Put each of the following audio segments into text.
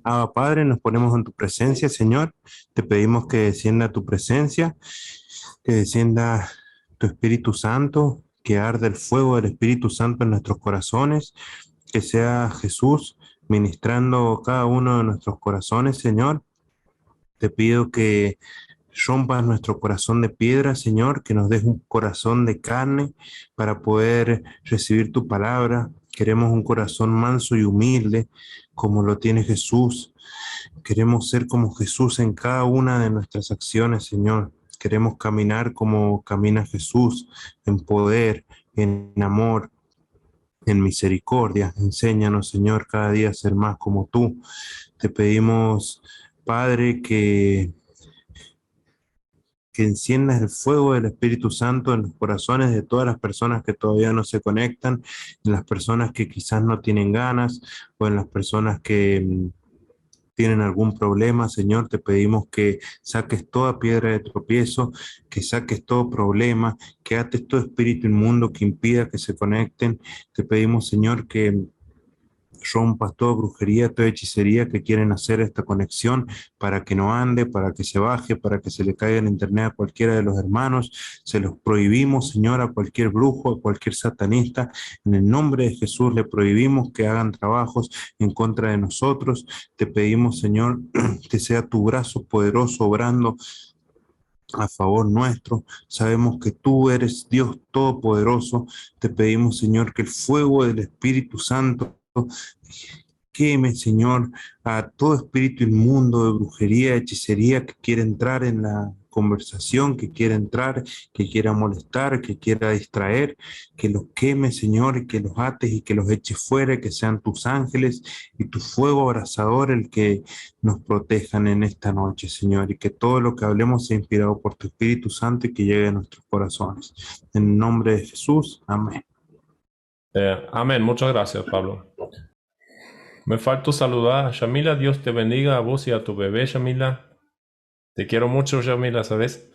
Abba Padre, nos ponemos en tu presencia, Señor. Te pedimos que descienda tu presencia, que descienda tu Espíritu Santo, que arde el fuego del Espíritu Santo en nuestros corazones, que sea Jesús ministrando cada uno de nuestros corazones, Señor. Te pido que rompas nuestro corazón de piedra, Señor, que nos des un corazón de carne para poder recibir tu palabra. Queremos un corazón manso y humilde, como lo tiene Jesús. Queremos ser como Jesús en cada una de nuestras acciones, Señor. Queremos caminar como camina Jesús, en poder, en amor, en misericordia. Enséñanos, Señor, cada día a ser más como tú. Te pedimos, Padre, que enciendas el fuego del Espíritu Santo en los corazones de todas las personas que todavía no se conectan, en las personas que quizás no tienen ganas o en las personas que tienen algún problema, Señor. Te pedimos que saques toda piedra de tropiezo, que saques todo problema, que ates todo espíritu inmundo que impida que se conecten. Te pedimos, Señor, que rompas toda brujería, toda hechicería que quieren hacer esta conexión para que no ande, para que se baje, para que se le caiga en internet a cualquiera de los hermanos. Se los prohibimos, Señor, a cualquier brujo, a cualquier satanista. En el nombre de Jesús le prohibimos que hagan trabajos en contra de nosotros. Te pedimos, Señor, que sea tu brazo poderoso obrando a favor nuestro. Sabemos que tú eres Dios todopoderoso. Te pedimos, Señor, que el fuego del Espíritu Santo queme, Señor, a todo espíritu inmundo de brujería, hechicería que quiera entrar en la conversación, que quiera entrar, que quiera molestar, que quiera distraer, que los queme, Señor, y que los ates y que los eches fuera, que sean tus ángeles y tu fuego abrasador el que nos protejan en esta noche, Señor, y que todo lo que hablemos sea inspirado por tu Espíritu Santo y que llegue a nuestros corazones. En el nombre de Jesús, amén. Amén, muchas gracias, Pablo. Me faltó saludar a Yamila. Dios te bendiga a vos y a tu bebé, Yamila. Te quiero mucho, Yamila, ¿sabes?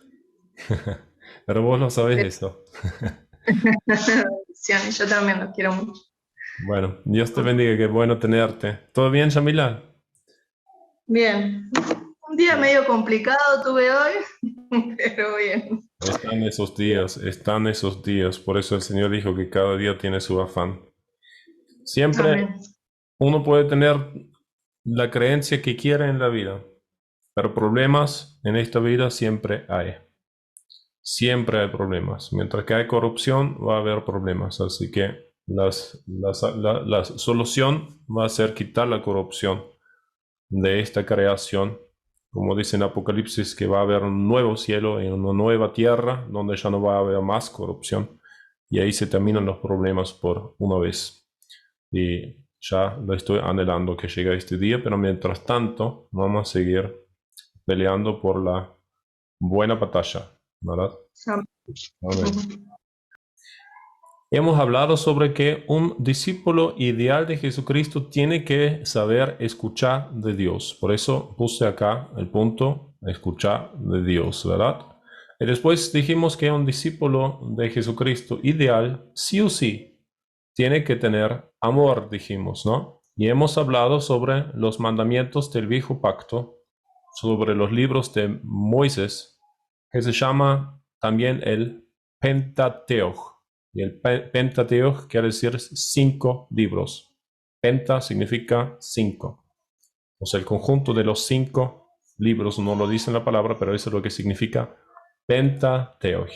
Pero vos no sabes eso. Bendiciones, yo también los quiero mucho. Bueno, Dios te bendiga, qué bueno tenerte. ¿Todo bien, Yamila? Bien, un día medio complicado tuve hoy, pero bien. Están esos días. Por eso el Señor dijo que cada día tiene su afán. Siempre Amén. uno puede tener la creencia que quiera en la vida, pero problemas en esta vida siempre hay. Siempre hay problemas. Mientras que hay corrupción, va a haber problemas. Así que la solución va a ser quitar la corrupción de esta creación. Como dice en Apocalipsis, que va a haber un nuevo cielo y una nueva tierra donde ya no va a haber más corrupción. Y ahí se terminan los problemas por una vez. Y ya lo estoy anhelando que llegue este día, pero mientras tanto vamos a seguir peleando por la buena batalla, ¿verdad? Amén. Hemos hablado sobre que un discípulo ideal de Jesucristo tiene que saber escuchar de Dios. Por eso puse acá el punto, escuchar de Dios, ¿verdad? Y después dijimos que un discípulo de Jesucristo ideal, sí o sí, tiene que tener amor, dijimos, ¿no? Y hemos hablado sobre los mandamientos del viejo pacto, sobre los libros de Moisés, que se llama también el Pentateuch. Y el Pentateuch quiere decir 5 libros. Penta significa 5. O sea, el conjunto de los 5 libros, no lo dice en la palabra, pero eso es lo que significa Pentateuch.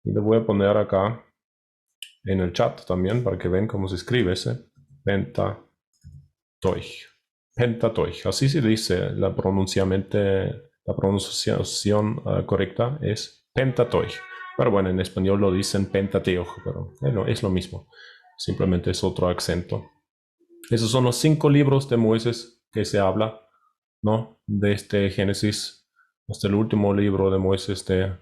Y lo voy a poner acá en el chat también para que vean cómo se escribe ese Pentateuch. Pentateuch, así se dice la pronunciación correcta es Pentateuch. Pero bueno, en español lo dicen Pentateuch, pero es lo mismo. Simplemente es otro acento. Esos son los 5 libros de Moisés que se habla, ¿no? Desde Génesis hasta el último libro de Moisés de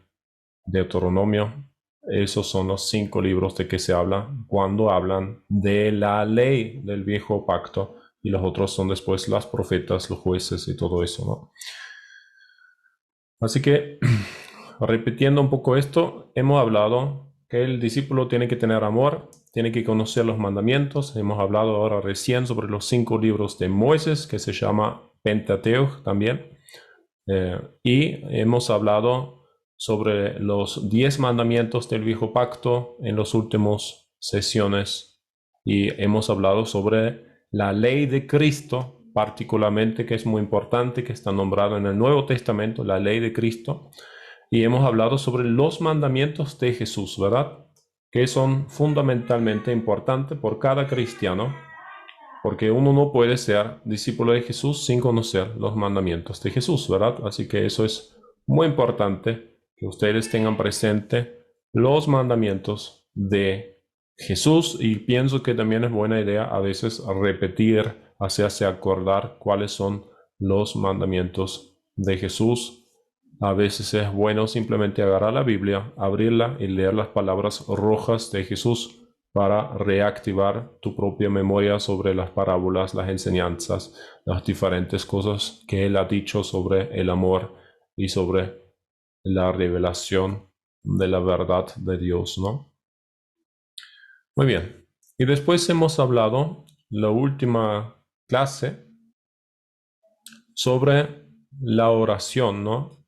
Deuteronomio. Esos son los 5 libros de que se habla cuando hablan de la ley del viejo pacto. Y los otros son después las profetas, los jueces y todo eso, ¿no? Así que, repitiendo un poco esto, hemos hablado que el discípulo tiene que tener amor, tiene que conocer los mandamientos. Hemos hablado ahora recién sobre los 5 libros de Moisés, que se llama Pentateuch también. Y hemos hablado sobre los 10 mandamientos del Viejo Pacto en las últimas sesiones. Y hemos hablado sobre la ley de Cristo, particularmente, que es muy importante, que está nombrado en el Nuevo Testamento, la ley de Cristo. Y hemos hablado sobre los mandamientos de Jesús, ¿verdad? Que son fundamentalmente importantes por cada cristiano, porque uno no puede ser discípulo de Jesús sin conocer los mandamientos de Jesús, ¿verdad? Así que eso es muy importante, que ustedes tengan presente los mandamientos de Jesús, y pienso que también es buena idea a veces repetir, hacerse acordar cuáles son los mandamientos de Jesús. A veces es bueno simplemente agarrar la Biblia, abrirla y leer las palabras rojas de Jesús para reactivar tu propia memoria sobre las parábolas, las enseñanzas, las diferentes cosas que Él ha dicho sobre el amor y sobre la revelación de la verdad de Dios, ¿no? Muy bien. Y después hemos hablado, la última clase, sobre la oración, ¿no?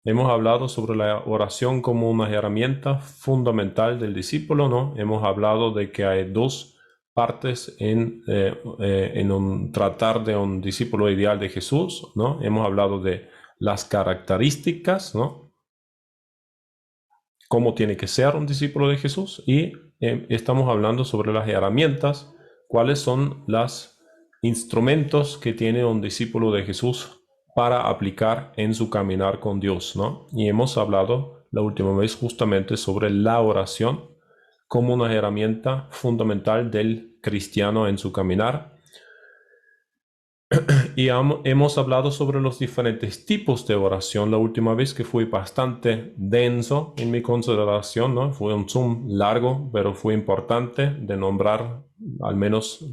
Hemos hablado sobre la oración como una herramienta fundamental del discípulo, ¿no? Hemos hablado de que hay dos partes en un tratar de un discípulo ideal de Jesús, ¿no? Hemos hablado de las características, ¿no? Cómo tiene que ser un discípulo de Jesús, y estamos hablando sobre las herramientas, cuáles son los instrumentos que tiene un discípulo de Jesús para aplicar en su caminar con Dios, ¿no? Y hemos hablado la última vez justamente sobre la oración como una herramienta fundamental del cristiano en su caminar. Y hemos hablado sobre los diferentes tipos de oración la última vez, que fue bastante denso en mi consideración, ¿no? Fue un Zoom largo, pero fue importante de nombrar al menos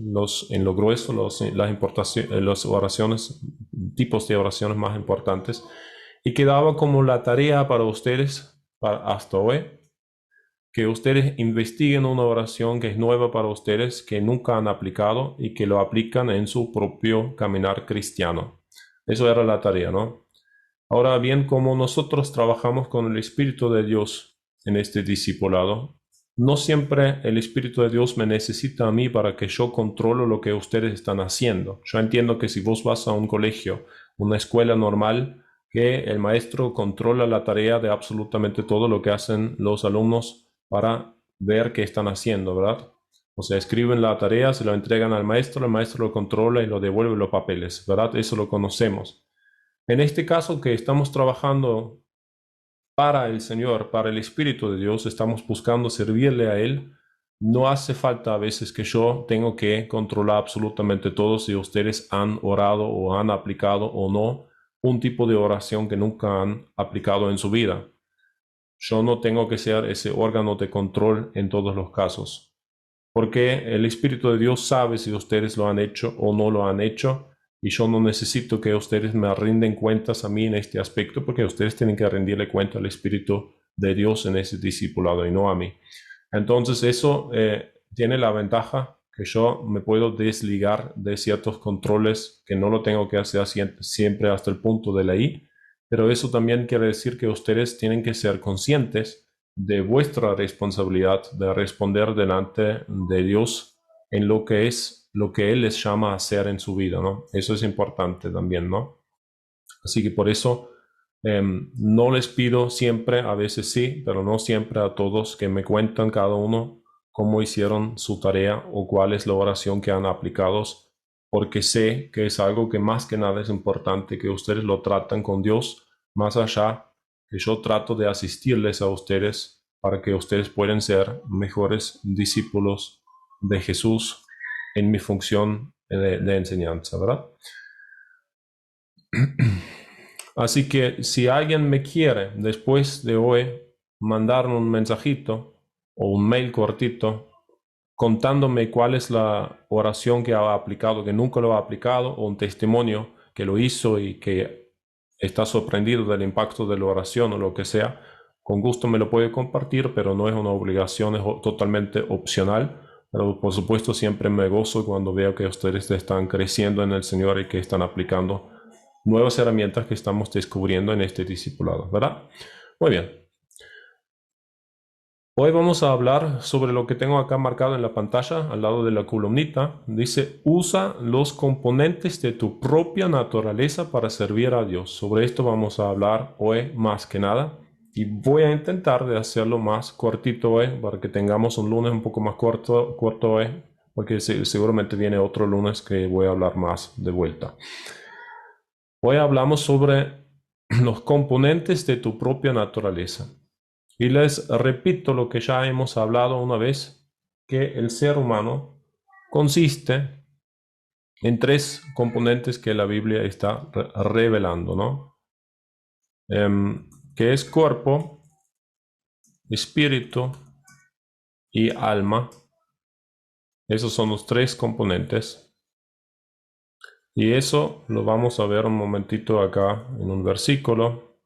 en lo grueso las oraciones, tipos de oraciones más importantes. Y quedaba como la tarea para ustedes hasta hoy, que ustedes investiguen una oración que es nueva para ustedes, que nunca han aplicado, y que lo aplican en su propio caminar cristiano. Eso era la tarea, ¿no? Ahora bien, como nosotros trabajamos con el Espíritu de Dios en este discipulado, no siempre el Espíritu de Dios me necesita a mí para que yo controle lo que ustedes están haciendo. Yo entiendo que si vos vas a un colegio, una escuela normal, que el maestro controla la tarea de absolutamente todo lo que hacen los alumnos para ver qué están haciendo, ¿verdad? O sea, escriben la tarea, se lo entregan al maestro, el maestro lo controla y lo devuelve los papeles, ¿verdad? Eso lo conocemos. En este caso, que estamos trabajando para el Señor, para el Espíritu de Dios, estamos buscando servirle a Él, no hace falta a veces que yo tengo que controlar absolutamente todo si ustedes han orado o han aplicado o no un tipo de oración que nunca han aplicado en su vida. Yo no tengo que ser ese órgano de control en todos los casos, porque el Espíritu de Dios sabe si ustedes lo han hecho o no lo han hecho, y yo no necesito que ustedes me rinden cuentas a mí en este aspecto, porque ustedes tienen que rendirle cuenta al Espíritu de Dios en ese discipulado y no a mí. Entonces eso tiene la ventaja que yo me puedo desligar de ciertos controles que no lo tengo que hacer siempre hasta el punto de la I. Pero eso también quiere decir que ustedes tienen que ser conscientes de vuestra responsabilidad de responder delante de Dios en lo que es lo que Él les llama a hacer en su vida, ¿no? Eso es importante también, ¿no? Así que por eso no les pido siempre, a veces sí, pero no siempre a todos, que me cuentan cada uno cómo hicieron su tarea o cuál es la oración que han aplicado, porque sé que es algo que más que nada es importante que ustedes lo tratan con Dios, más allá que yo trato de asistirles a ustedes para que ustedes puedan ser mejores discípulos de Jesús en mi función de enseñanza, ¿verdad? Así que si alguien me quiere después de hoy mandar un mensajito o un mail cortito contándome cuál es la oración que ha aplicado, que nunca lo ha aplicado, o un testimonio que lo hizo y que está sorprendido del impacto de la oración o lo que sea, con gusto me lo puede compartir, pero no es una obligación, es totalmente opcional. Pero por supuesto siempre me gozo cuando veo que ustedes están creciendo en el Señor y que están aplicando nuevas herramientas que estamos descubriendo en este discipulado, ¿verdad? Muy bien. Hoy vamos a hablar sobre lo que tengo acá marcado en la pantalla, al lado de la columnita. Dice, usa los componentes de tu propia naturaleza para servir a Dios. Sobre esto vamos a hablar hoy más que nada. Y voy a intentar de hacerlo más cortito hoy, para que tengamos un lunes un poco más corto hoy, porque seguramente viene otro lunes que voy a hablar más de vuelta. Hoy hablamos sobre los componentes de tu propia naturaleza. Y les repito lo que ya hemos hablado una vez, que el ser humano consiste en tres componentes que la Biblia está revelando, ¿no? Que es cuerpo, espíritu y alma. Esos son los tres componentes. Y eso lo vamos a ver un momentito acá en un versículo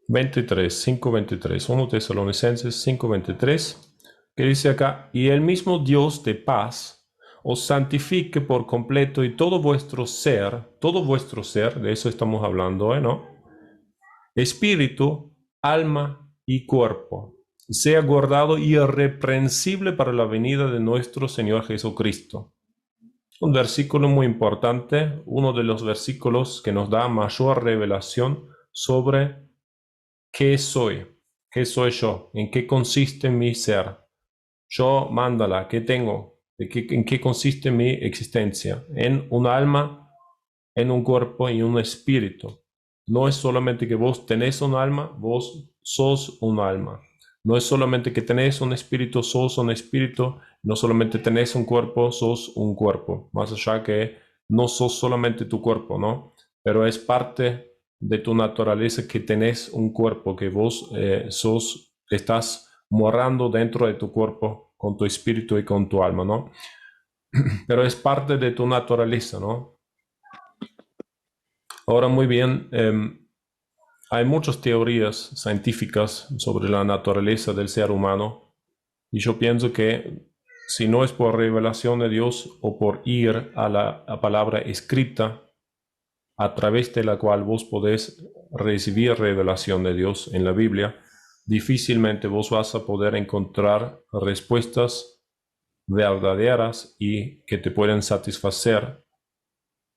23, 5:23, 1 Tesalonicenses 5:23, que dice acá, y el mismo Dios de paz os santifique por completo y todo vuestro ser, de eso estamos hablando, ¿no? Espíritu, alma y cuerpo, sea guardado irreprensible para la venida de nuestro Señor Jesucristo. Un versículo muy importante, uno de los versículos que nos da mayor revelación sobre ¿qué soy? ¿Qué soy yo? ¿En qué consiste mi ser? Yo, Mándala, ¿qué tengo? ¿En qué consiste mi existencia? En un alma, en un cuerpo y un espíritu. No es solamente que vos tenés un alma, vos sos un alma. No es solamente que tenés un espíritu, sos un espíritu. No solamente tenés un cuerpo, sos un cuerpo. Más allá que no sos solamente tu cuerpo, ¿no? Pero es parte de tu naturaleza que tenés un cuerpo, que vos estás morando dentro de tu cuerpo con tu espíritu y con tu alma, ¿no? Pero es parte de tu naturaleza, ¿no? Ahora, muy bien, hay muchas teorías científicas sobre la naturaleza del ser humano y yo pienso que si no es por revelación de Dios o por ir a la palabra escrita, a través de la cual vos podés recibir revelación de Dios en la Biblia, difícilmente vos vas a poder encontrar respuestas verdaderas y que te pueden satisfacer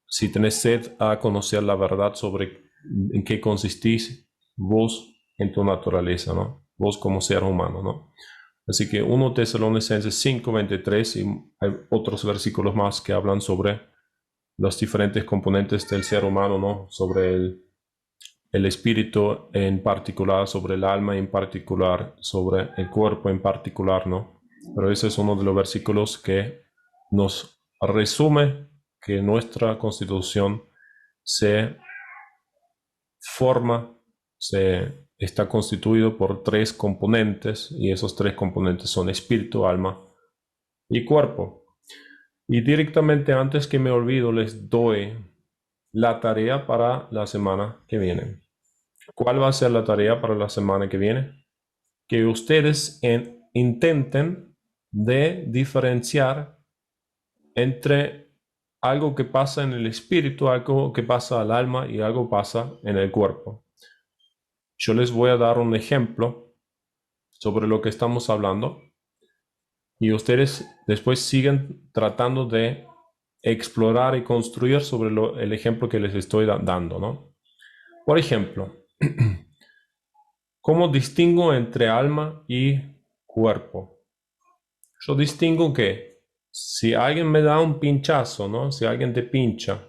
si tenés sed a conocer la verdad sobre en qué consistís vos en tu naturaleza, ¿no? Vos como ser humano, ¿no? Así que 1 Tesalonicenses 5:23 y hay otros versículos más que hablan sobre los diferentes componentes del ser humano, ¿no? Sobre el espíritu en particular, sobre el alma en particular, sobre el cuerpo en particular, ¿no? Pero ese es uno de los versículos que nos resume que nuestra constitución se forma, está constituido por tres componentes y esos tres componentes son espíritu, alma y cuerpo. Y directamente antes que me olvido les doy la tarea para la semana que viene. ¿Cuál va a ser la tarea para la semana que viene? Que ustedes intenten de diferenciar entre algo que pasa en el espíritu, algo que pasa al alma y algo pasa en el cuerpo. Yo les voy a dar un ejemplo sobre lo que estamos hablando y ustedes después siguen tratando de explorar y construir sobre el ejemplo que les estoy dando, ¿no? Por ejemplo, ¿cómo distingo entre alma y cuerpo? Yo distingo que si alguien me da un pinchazo, ¿no? Si alguien te pincha,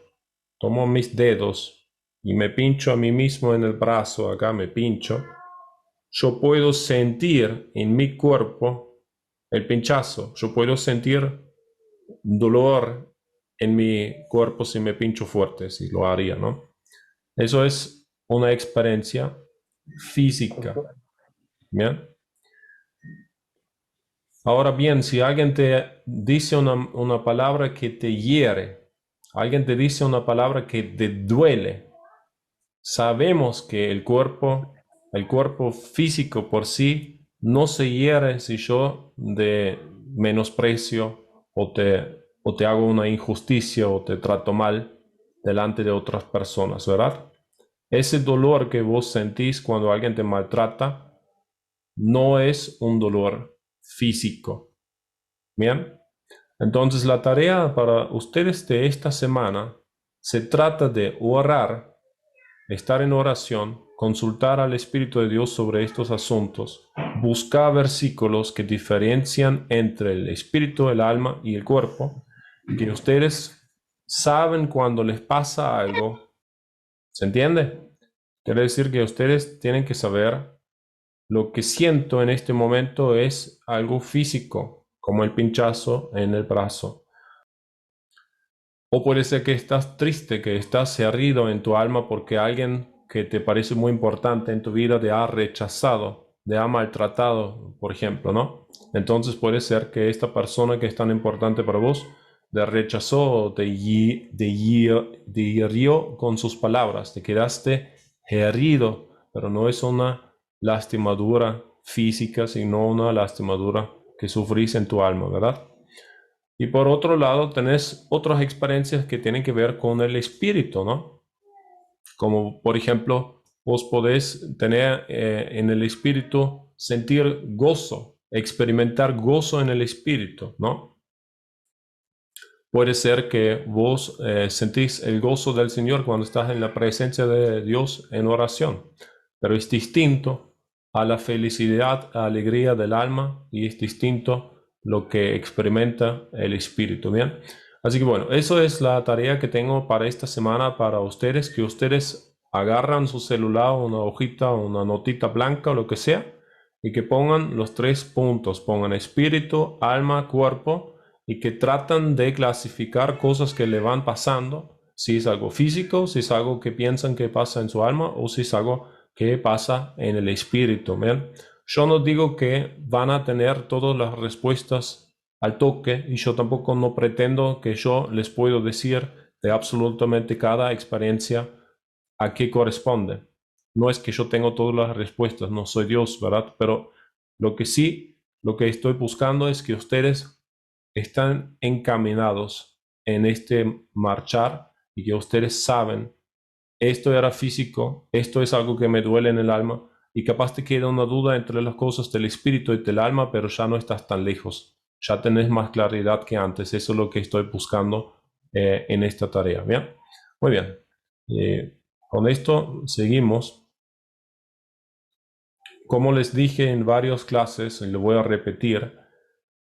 tomo mis dedos y me pincho a mí mismo en el brazo, acá me pincho, yo puedo sentir en mi cuerpo el pinchazo, yo puedo sentir dolor en mi cuerpo si me pincho fuerte, si lo haría, ¿no? Eso es una experiencia física, ¿bien? Ahora bien, si alguien te dice una palabra que te hiere, alguien te dice una palabra que te duele, sabemos que el cuerpo físico por sí no se hiere si yo menosprecio o te hago una injusticia o te trato mal delante de otras personas, ¿verdad? Ese dolor que vos sentís cuando alguien te maltrata no es un dolor físico. ¿Bien? Entonces la tarea para ustedes de esta semana se trata de orar, estar en oración, consultar al Espíritu de Dios sobre estos asuntos, buscar versículos que diferencian entre el espíritu, el alma y el cuerpo, que ustedes saben cuando les pasa algo. ¿Se entiende? Quiere decir que ustedes tienen que saber lo que siento en este momento es algo físico, como el pinchazo en el brazo. O puede ser que estás triste, que estás herido en tu alma porque alguien que te parece muy importante en tu vida te ha rechazado, te ha maltratado, por ejemplo, ¿no? Entonces puede ser que esta persona que es tan importante para vos te rechazó, te hirió con sus palabras, te quedaste herido, pero no es una lastimadura física, sino una lastimadura que sufrís en tu alma, ¿verdad? Y por otro lado, tenés otras experiencias que tienen que ver con el espíritu, ¿no? Como por ejemplo, vos podés tener en el espíritu, sentir gozo, experimentar gozo en el espíritu, ¿no? Puede ser que vos sentís el gozo del Señor cuando estás en la presencia de Dios en oración, pero es distinto a la felicidad, a la alegría del alma y es distinto lo que experimenta el espíritu, ¿bien? Así que bueno, eso es la tarea que tengo para esta semana para ustedes, que ustedes agarran su celular, una hojita, una notita blanca o lo que sea, y que pongan los 3 puntos, pongan espíritu, alma, cuerpo, y que tratan de clasificar cosas que le van pasando, si es algo físico, si es algo que piensan que pasa en su alma, o si es algo que pasa en el espíritu, ¿bien? Yo no digo que van a tener todas las respuestas al toque y yo tampoco no pretendo que yo les puedo decir de absolutamente cada experiencia a qué corresponde. No es que yo tengo todas las respuestas, no soy Dios, ¿verdad? Pero lo que estoy buscando es que ustedes están encaminados en este marchar y que ustedes saben, esto era físico, esto es algo que me duele en el alma, y capaz te queda una duda entre las cosas del espíritu y del alma, pero ya no estás tan lejos. Ya tenés más claridad que antes. Eso es lo que estoy buscando en esta tarea. ¿Bien? Muy bien. Con esto seguimos. Como les dije en varias clases, y lo voy a repetir,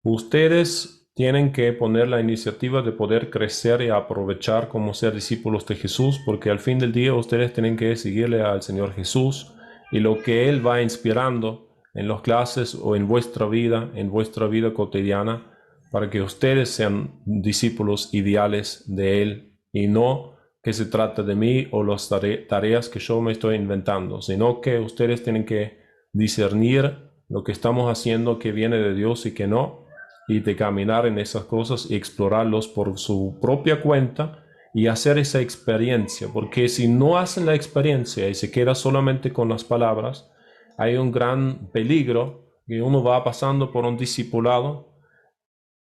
ustedes tienen que poner la iniciativa de poder crecer y aprovechar como ser discípulos de Jesús, porque al fin del día ustedes tienen que seguirle al Señor Jesús y lo que Él va inspirando en las clases o en vuestra vida cotidiana, para que ustedes sean discípulos ideales de Él y no que se trate de mí o las tareas que yo me estoy inventando, sino que ustedes tienen que discernir lo que estamos haciendo que viene de Dios y que no, y de caminar en esas cosas y explorarlos por su propia cuenta y hacer esa experiencia, porque si no hacen la experiencia y se queda solamente con las palabras, hay un gran peligro que uno va pasando por un discipulado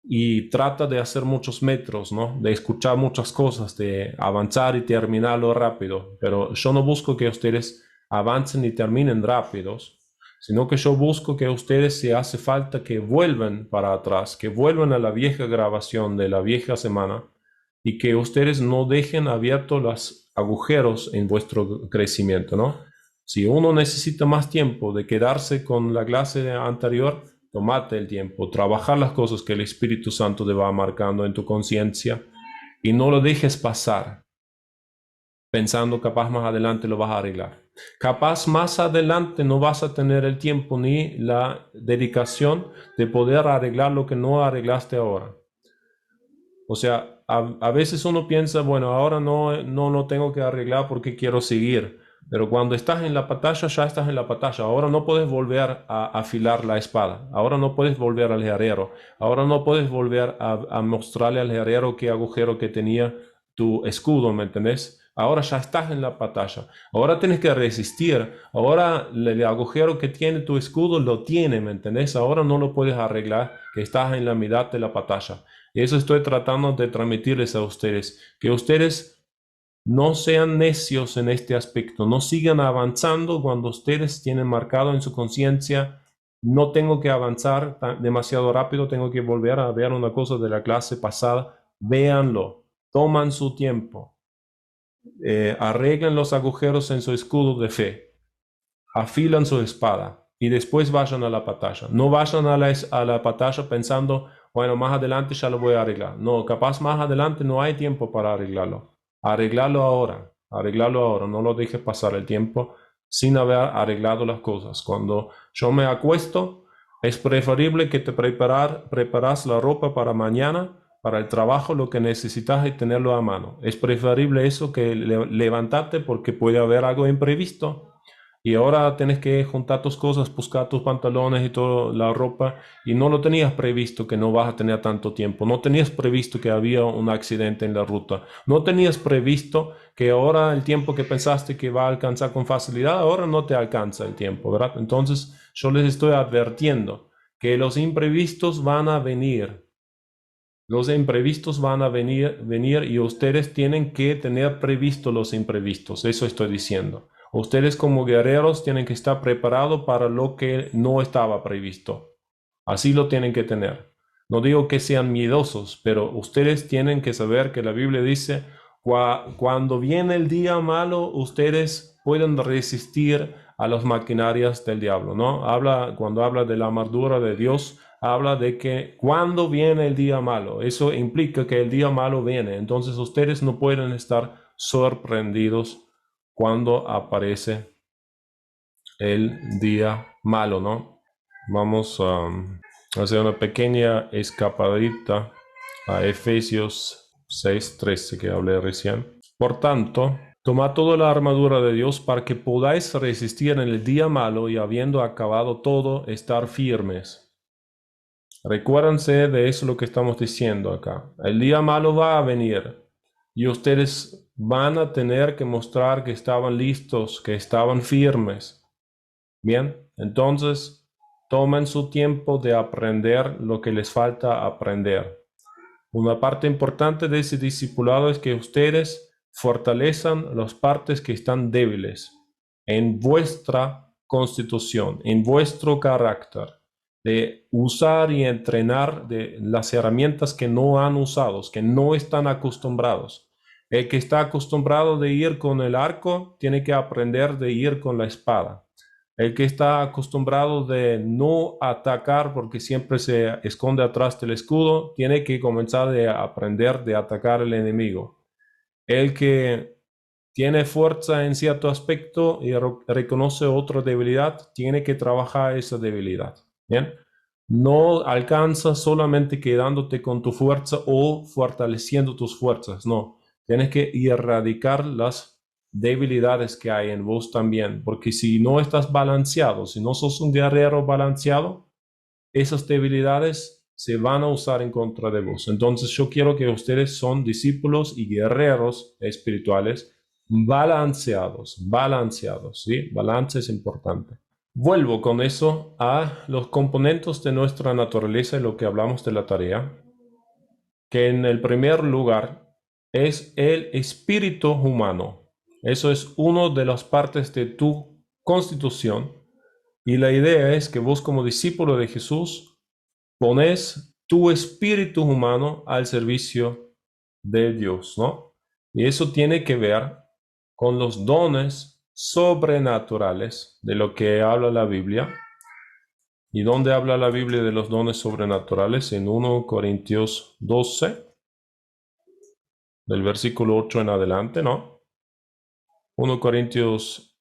y trata de hacer muchos metros, ¿no? De escuchar muchas cosas, de avanzar y terminarlo rápido, pero yo no busco que ustedes avancen y terminen rápidos, sino que yo busco que ustedes, si hace falta, que vuelvan para atrás, que vuelvan a la vieja grabación de la vieja semana y que ustedes no dejen abiertos los agujeros en vuestro crecimiento, ¿no? Si uno necesita más tiempo de quedarse con la clase anterior, tomate el tiempo, trabajar las cosas que el Espíritu Santo te va marcando en tu conciencia y no lo dejes pasar pensando capaz más adelante lo vas a arreglar. Capaz más adelante no vas a tener el tiempo ni la dedicación de poder arreglar lo que no arreglaste ahora. O sea, a veces uno piensa, bueno, ahora no tengo que arreglar porque quiero seguir. Pero cuando estás en la batalla, ya estás en la batalla. Ahora no puedes volver a afilar la espada. Ahora no puedes volver al herrero. Ahora no puedes volver a mostrarle al herrero qué agujero que tenía tu escudo, ¿me entendés? Ahora ya estás en la batalla. Ahora tienes que resistir. Ahora el agujero que tiene tu escudo lo tiene, ¿me entendés? Ahora no lo puedes arreglar, que estás en la mitad de la batalla. Y eso estoy tratando de transmitirles a ustedes. Que ustedes no sean necios en este aspecto. No sigan avanzando cuando ustedes tienen marcado en su conciencia: no tengo que avanzar demasiado rápido, tengo que volver a ver una cosa de la clase pasada. Véanlo. Toman su tiempo. Arreglen los agujeros en su escudo de fe, afilan su espada y después vayan a la batalla. No vayan a la batalla pensando, bueno, más adelante ya lo voy a arreglar. No, capaz más adelante no hay tiempo para arreglarlo. Arreglarlo ahora, no lo dejes pasar el tiempo sin haber arreglado las cosas. Cuando yo me acuesto, es preferible que te preparas la ropa para mañana, para el trabajo, lo que necesitas y tenerlo a mano. Es preferible eso que levantarte porque puede haber algo imprevisto. Y ahora tienes que juntar tus cosas, buscar tus pantalones y toda la ropa, y no lo tenías previsto que no vas a tener tanto tiempo. No tenías previsto que había un accidente en la ruta. No tenías previsto que ahora el tiempo que pensaste que va a alcanzar con facilidad, ahora no te alcanza el tiempo, ¿verdad? Entonces yo les estoy advirtiendo que los imprevistos van a venir. Los imprevistos van a venir y ustedes tienen que tener previsto los imprevistos. Eso estoy diciendo. Ustedes como guerreros tienen que estar preparados para lo que no estaba previsto. Así lo tienen que tener. No digo que sean miedosos, pero ustedes tienen que saber que la Biblia dice: cuando viene el día malo, ustedes pueden resistir a las maquinarias del diablo, ¿no? Cuando habla de la armadura de Dios, habla de que cuando viene el día malo, eso implica que el día malo viene. Entonces ustedes no pueden estar sorprendidos cuando aparece el día malo, ¿no? Vamos a hacer una pequeña escapadita a Efesios 6:13 que hablé recién. Por tanto, tomad toda la armadura de Dios para que podáis resistir en el día malo y, habiendo acabado todo, estar firmes. Recuérdense de eso lo que estamos diciendo acá. El día malo va a venir y ustedes van a tener que mostrar que estaban listos, que estaban firmes. Bien, entonces tomen su tiempo de aprender lo que les falta aprender. Una parte importante de ese discipulado es que ustedes fortalezcan las partes que están débiles en vuestra constitución, en vuestro carácter, de usar y entrenar de las herramientas que no han usado, que no están acostumbrados. El que está acostumbrado de ir con el arco tiene que aprender de ir con la espada. El que está acostumbrado de no atacar porque siempre se esconde atrás del escudo, tiene que comenzar a aprender de atacar al enemigo. El que tiene fuerza en cierto aspecto y reconoce otra debilidad, tiene que trabajar esa debilidad. ¿Bien? No alcanza solamente quedándote con tu fuerza o fortaleciendo tus fuerzas, no. Tienes que erradicar las debilidades que hay en vos también, porque si no estás balanceado, si no sos un guerrero balanceado, esas debilidades se van a usar en contra de vos. Entonces yo quiero que ustedes son discípulos y guerreros espirituales balanceados, ¿sí? Balance es importante. Vuelvo con eso a los componentes de nuestra naturaleza y lo que hablamos de la tarea, que en el primer lugar es el espíritu humano. Eso es una de las partes de tu constitución, y la idea es que vos como discípulo de Jesús pones tu espíritu humano al servicio de Dios, ¿no? Y eso tiene que ver con los dones sobrenaturales de lo que habla la Biblia. ¿Y dónde habla la Biblia de los dones sobrenaturales? En 1 Corintios 12, del versículo 8 en adelante, ¿no? 1 Corintios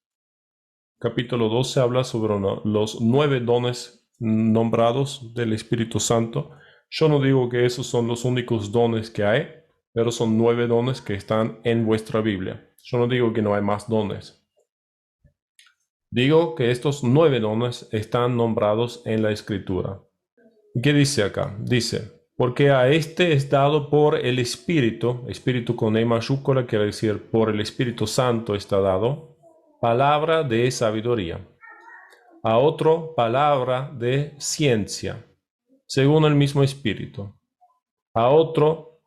capítulo 12 habla sobre los 9 dones nombrados del Espíritu Santo. Yo no digo que esos son los únicos dones que hay, pero son 9 dones que están en vuestra Biblia. Yo no digo que no hay más dones. Digo que estos 9 dones están nombrados en la Escritura. ¿Qué dice acá? Dice: Porque a este es dado por el Espíritu, Espíritu con E mayúscula quiere decir por el Espíritu Santo está dado, palabra de sabiduría. A otro, palabra de ciencia, según el mismo Espíritu. A otro,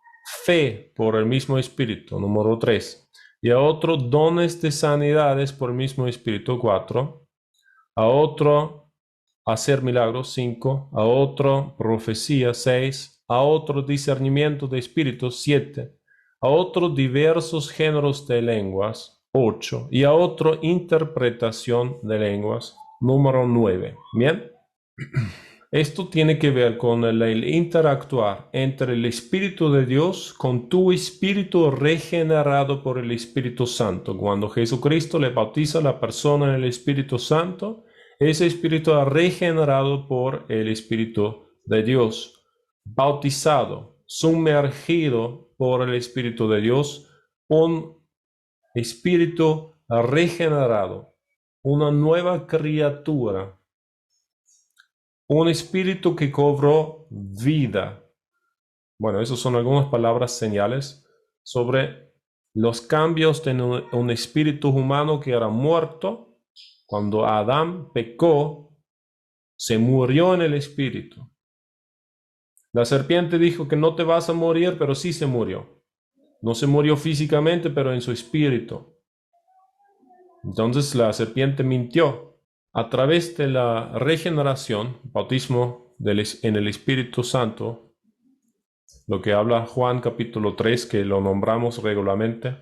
fe por el mismo Espíritu, número 3. Y a otro, dones de sanidades por el mismo Espíritu, 4. A otro, hacer milagros, 5. A otro, profecía, 6. A otro, discernimiento de espíritus, 7. A otro, diversos géneros de lenguas, 8. Y a otro, interpretación de lenguas, número 9. ¿Bien? Esto tiene que ver con el interactuar entre el Espíritu de Dios con tu espíritu regenerado por el Espíritu Santo. Cuando Jesucristo le bautiza a la persona en el Espíritu Santo, ese espíritu es regenerado por el Espíritu de Dios, bautizado, sumergido por el Espíritu de Dios, un espíritu regenerado, una nueva criatura. Un espíritu que cobró vida. Bueno, esas son algunas palabras señales sobre los cambios de un espíritu humano que era muerto. Cuando Adán pecó, se murió en el espíritu. La serpiente dijo que no te vas a morir, pero sí se murió. No se murió físicamente, pero en su espíritu. Entonces la serpiente mintió. A través de la regeneración, bautismo en el Espíritu Santo, lo que habla Juan capítulo 3, que lo nombramos regularmente,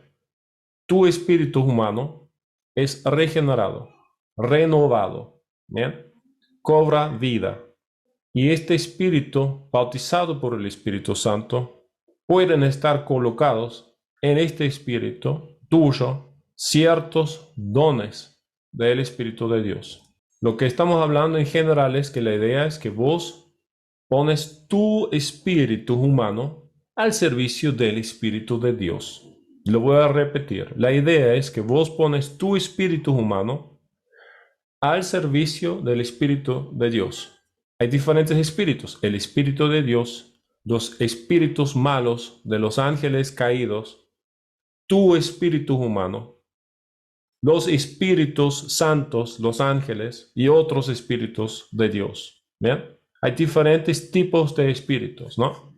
tu espíritu humano es regenerado, renovado, ¿bien? Cobra vida. Y este espíritu, bautizado por el Espíritu Santo, pueden estar colocados en este espíritu tuyo ciertos dones del Espíritu de Dios. Lo que estamos hablando en general es que la idea es que vos pones tu espíritu humano al servicio del Espíritu de Dios. Lo voy a repetir. La idea es que vos pones tu espíritu humano al servicio del Espíritu de Dios. Hay diferentes espíritus. El Espíritu de Dios, los espíritus malos de los ángeles caídos, tu espíritu humano, los espíritus santos, los ángeles y otros espíritus de Dios. ¿Bien? Hay diferentes tipos de espíritus, ¿no?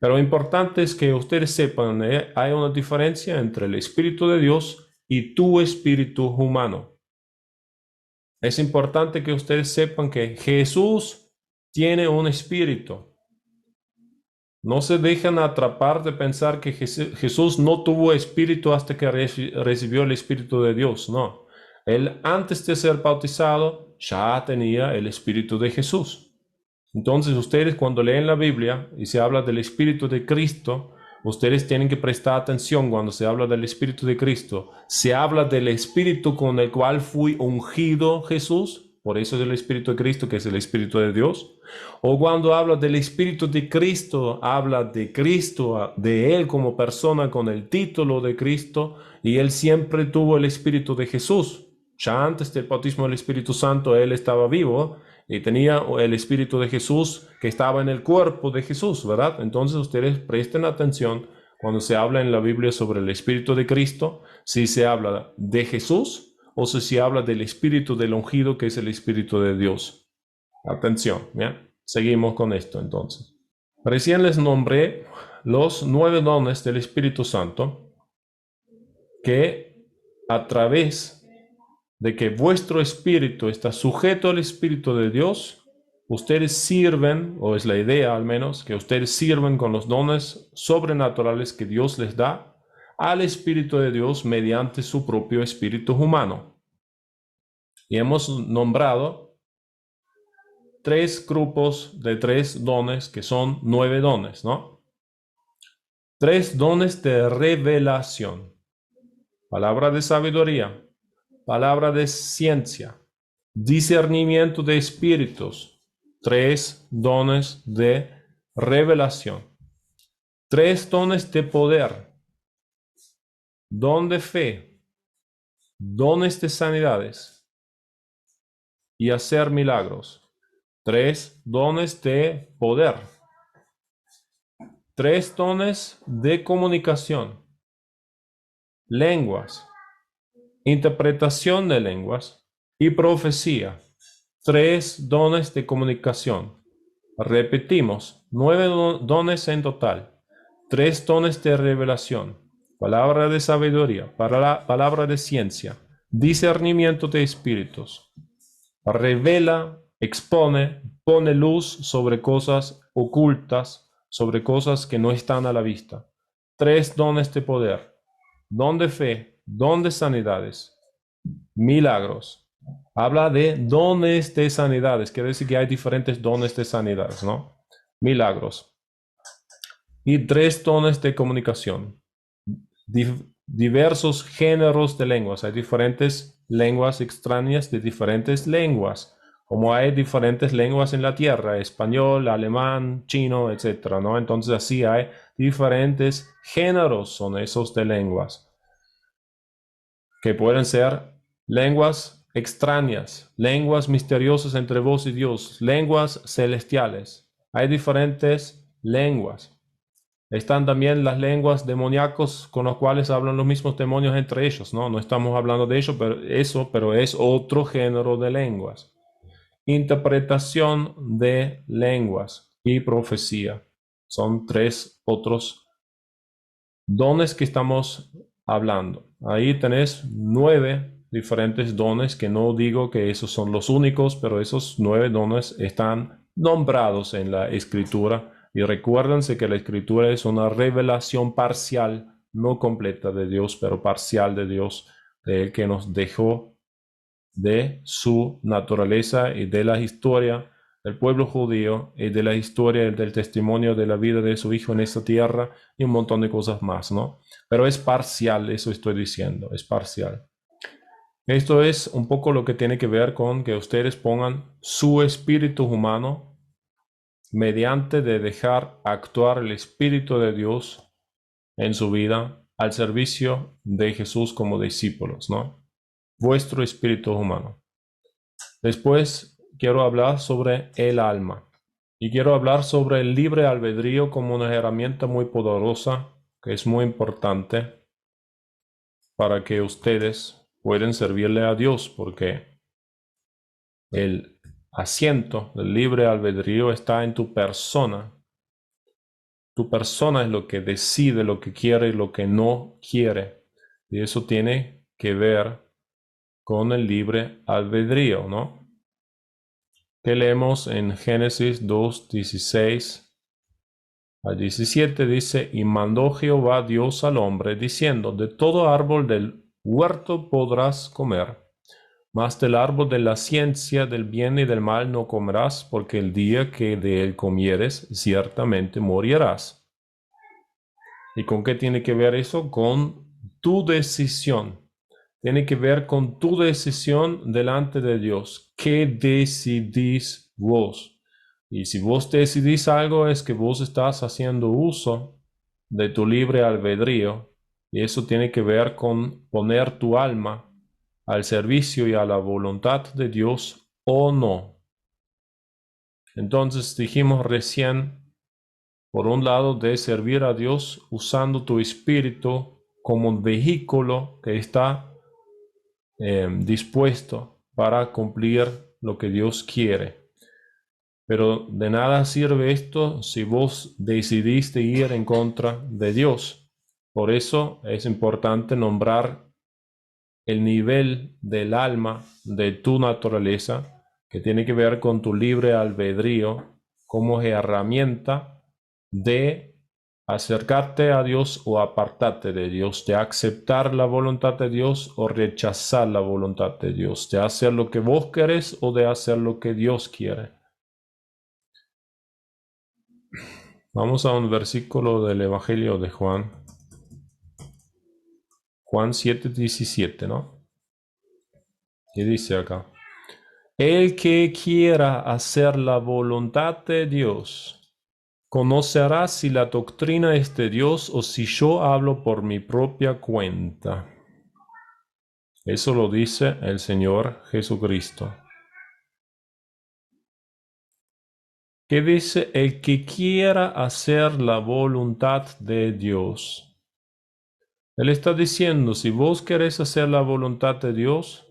Pero lo importante es que ustedes sepan, hay una diferencia entre el Espíritu de Dios y tu espíritu humano. Es importante que ustedes sepan que Jesús tiene un espíritu. No se dejan atrapar de pensar que Jesús no tuvo espíritu hasta que recibió el Espíritu de Dios. No. Él antes de ser bautizado ya tenía el Espíritu de Jesús. Entonces ustedes cuando leen la Biblia y se habla del Espíritu de Cristo, ustedes tienen que prestar atención cuando se habla del Espíritu de Cristo. Se habla del Espíritu con el cual fue ungido Jesús. Por eso es el Espíritu de Cristo, que es el Espíritu de Dios. O cuando habla del Espíritu de Cristo, habla de Cristo, de Él como persona con el título de Cristo, y Él siempre tuvo el Espíritu de Jesús. Ya antes del bautismo del Espíritu Santo, Él estaba vivo y tenía el Espíritu de Jesús que estaba en el cuerpo de Jesús, ¿verdad? Entonces ustedes presten atención cuando se habla en la Biblia sobre el Espíritu de Cristo, si se habla de Jesús, o si se habla del Espíritu del ungido, que es el Espíritu de Dios. Atención, ¿ya? Seguimos con esto entonces. Recién les nombré los 9 dones del Espíritu Santo, que a través de que vuestro espíritu está sujeto al Espíritu de Dios, ustedes sirven, o es la idea al menos, que ustedes sirven con los dones sobrenaturales que Dios les da al Espíritu de Dios mediante su propio espíritu humano. Y hemos nombrado 3 grupos de 3 dones que son 9 dones, ¿no? 3 dones de revelación, palabra de sabiduría, palabra de ciencia, discernimiento de espíritus, 3 dones de revelación, 3 dones de poder, don de fe, dones de sanidades y hacer milagros. 3 dones de poder. 3 dones de comunicación: lenguas, interpretación de lenguas y profecía. 3 dones de comunicación. Repetimos, 9 dones en total. 3 dones de revelación, palabra de sabiduría, palabra de ciencia, discernimiento de espíritus. Revela, expone, pone luz sobre cosas ocultas, sobre cosas que no están a la vista. 3 dones de poder: don de fe, don de sanidades, milagros. Habla de dones de sanidades, quiere decir que hay diferentes dones de sanidades, ¿no? Milagros. Y 3 dones de comunicación. Diversos géneros de lenguas. Hay diferentes lenguas extrañas de diferentes lenguas. Como hay diferentes lenguas en la tierra: español, alemán, chino, etcétera, ¿no? Entonces así hay diferentes géneros, son esos de lenguas, que pueden ser lenguas extrañas, lenguas misteriosas entre vos y Dios, lenguas celestiales. Hay diferentes lenguas. Están también las lenguas demoníacos, con los cuales hablan los mismos demonios entre ellos, ¿no? No estamos hablando de eso, pero es otro género de lenguas. Interpretación de lenguas y profecía. Son 3 otros dones que estamos hablando. Ahí tenés 9 diferentes dones, que no digo que esos son los únicos, pero esos 9 dones están nombrados en la Escritura. Y recuérdense que la Escritura es una revelación parcial, no completa de Dios, pero parcial de Dios, de Él, que nos dejó de su naturaleza y de la historia del pueblo judío y de la historia del testimonio de la vida de su Hijo en esta tierra y un montón de cosas más, ¿no? Pero es parcial, eso estoy diciendo, es parcial. Esto es un poco lo que tiene que ver con que ustedes pongan su espíritu humano mediante de dejar actuar el Espíritu de Dios en su vida al servicio de Jesús como discípulos, ¿no? Vuestro espíritu humano. Después quiero hablar sobre el alma. Y quiero hablar sobre el libre albedrío como una herramienta muy poderosa, que es muy importante para que ustedes puedan servirle a Dios, porque el asiento del libre albedrío está en tu persona. Tu persona es lo que decide lo que quiere y lo que no quiere. Y eso tiene que ver con el libre albedrío, ¿no? Que leemos en Génesis 2, 16 a 17, dice: y mandó Jehová Dios al hombre, diciendo: de todo árbol del huerto podrás comer, mas del árbol de la ciencia del bien y del mal no comerás, porque el día que de él comieres, ciertamente morirás. ¿Y con qué tiene que ver eso? Con tu decisión. Tiene que ver con tu decisión delante de Dios. ¿Qué decidís vos? Y si vos decidís algo, es que vos estás haciendo uso de tu libre albedrío. Y eso tiene que ver con poner tu alma al servicio y a la voluntad de Dios o no. Entonces dijimos recién, por un lado, de servir a Dios usando tu espíritu como un vehículo que está dispuesto para cumplir lo que Dios quiere. Pero de nada sirve esto si vos decidiste ir en contra de Dios. Por eso es importante nombrar el nivel del alma de tu naturaleza, que tiene que ver con tu libre albedrío, como herramienta de acercarte a Dios o apartarte de Dios, de aceptar la voluntad de Dios o rechazar la voluntad de Dios, de hacer lo que vos querés o de hacer lo que Dios quiere. Vamos a un versículo del Evangelio de Juan. Juan 7:17, ¿no? ¿Qué dice acá? El que quiera hacer la voluntad de Dios conocerá si la doctrina es de Dios o si yo hablo por mi propia cuenta. Eso lo dice el Señor Jesucristo. que dice el que quiera hacer la voluntad de Dios. Él está diciendo, si vos querés hacer la voluntad de Dios,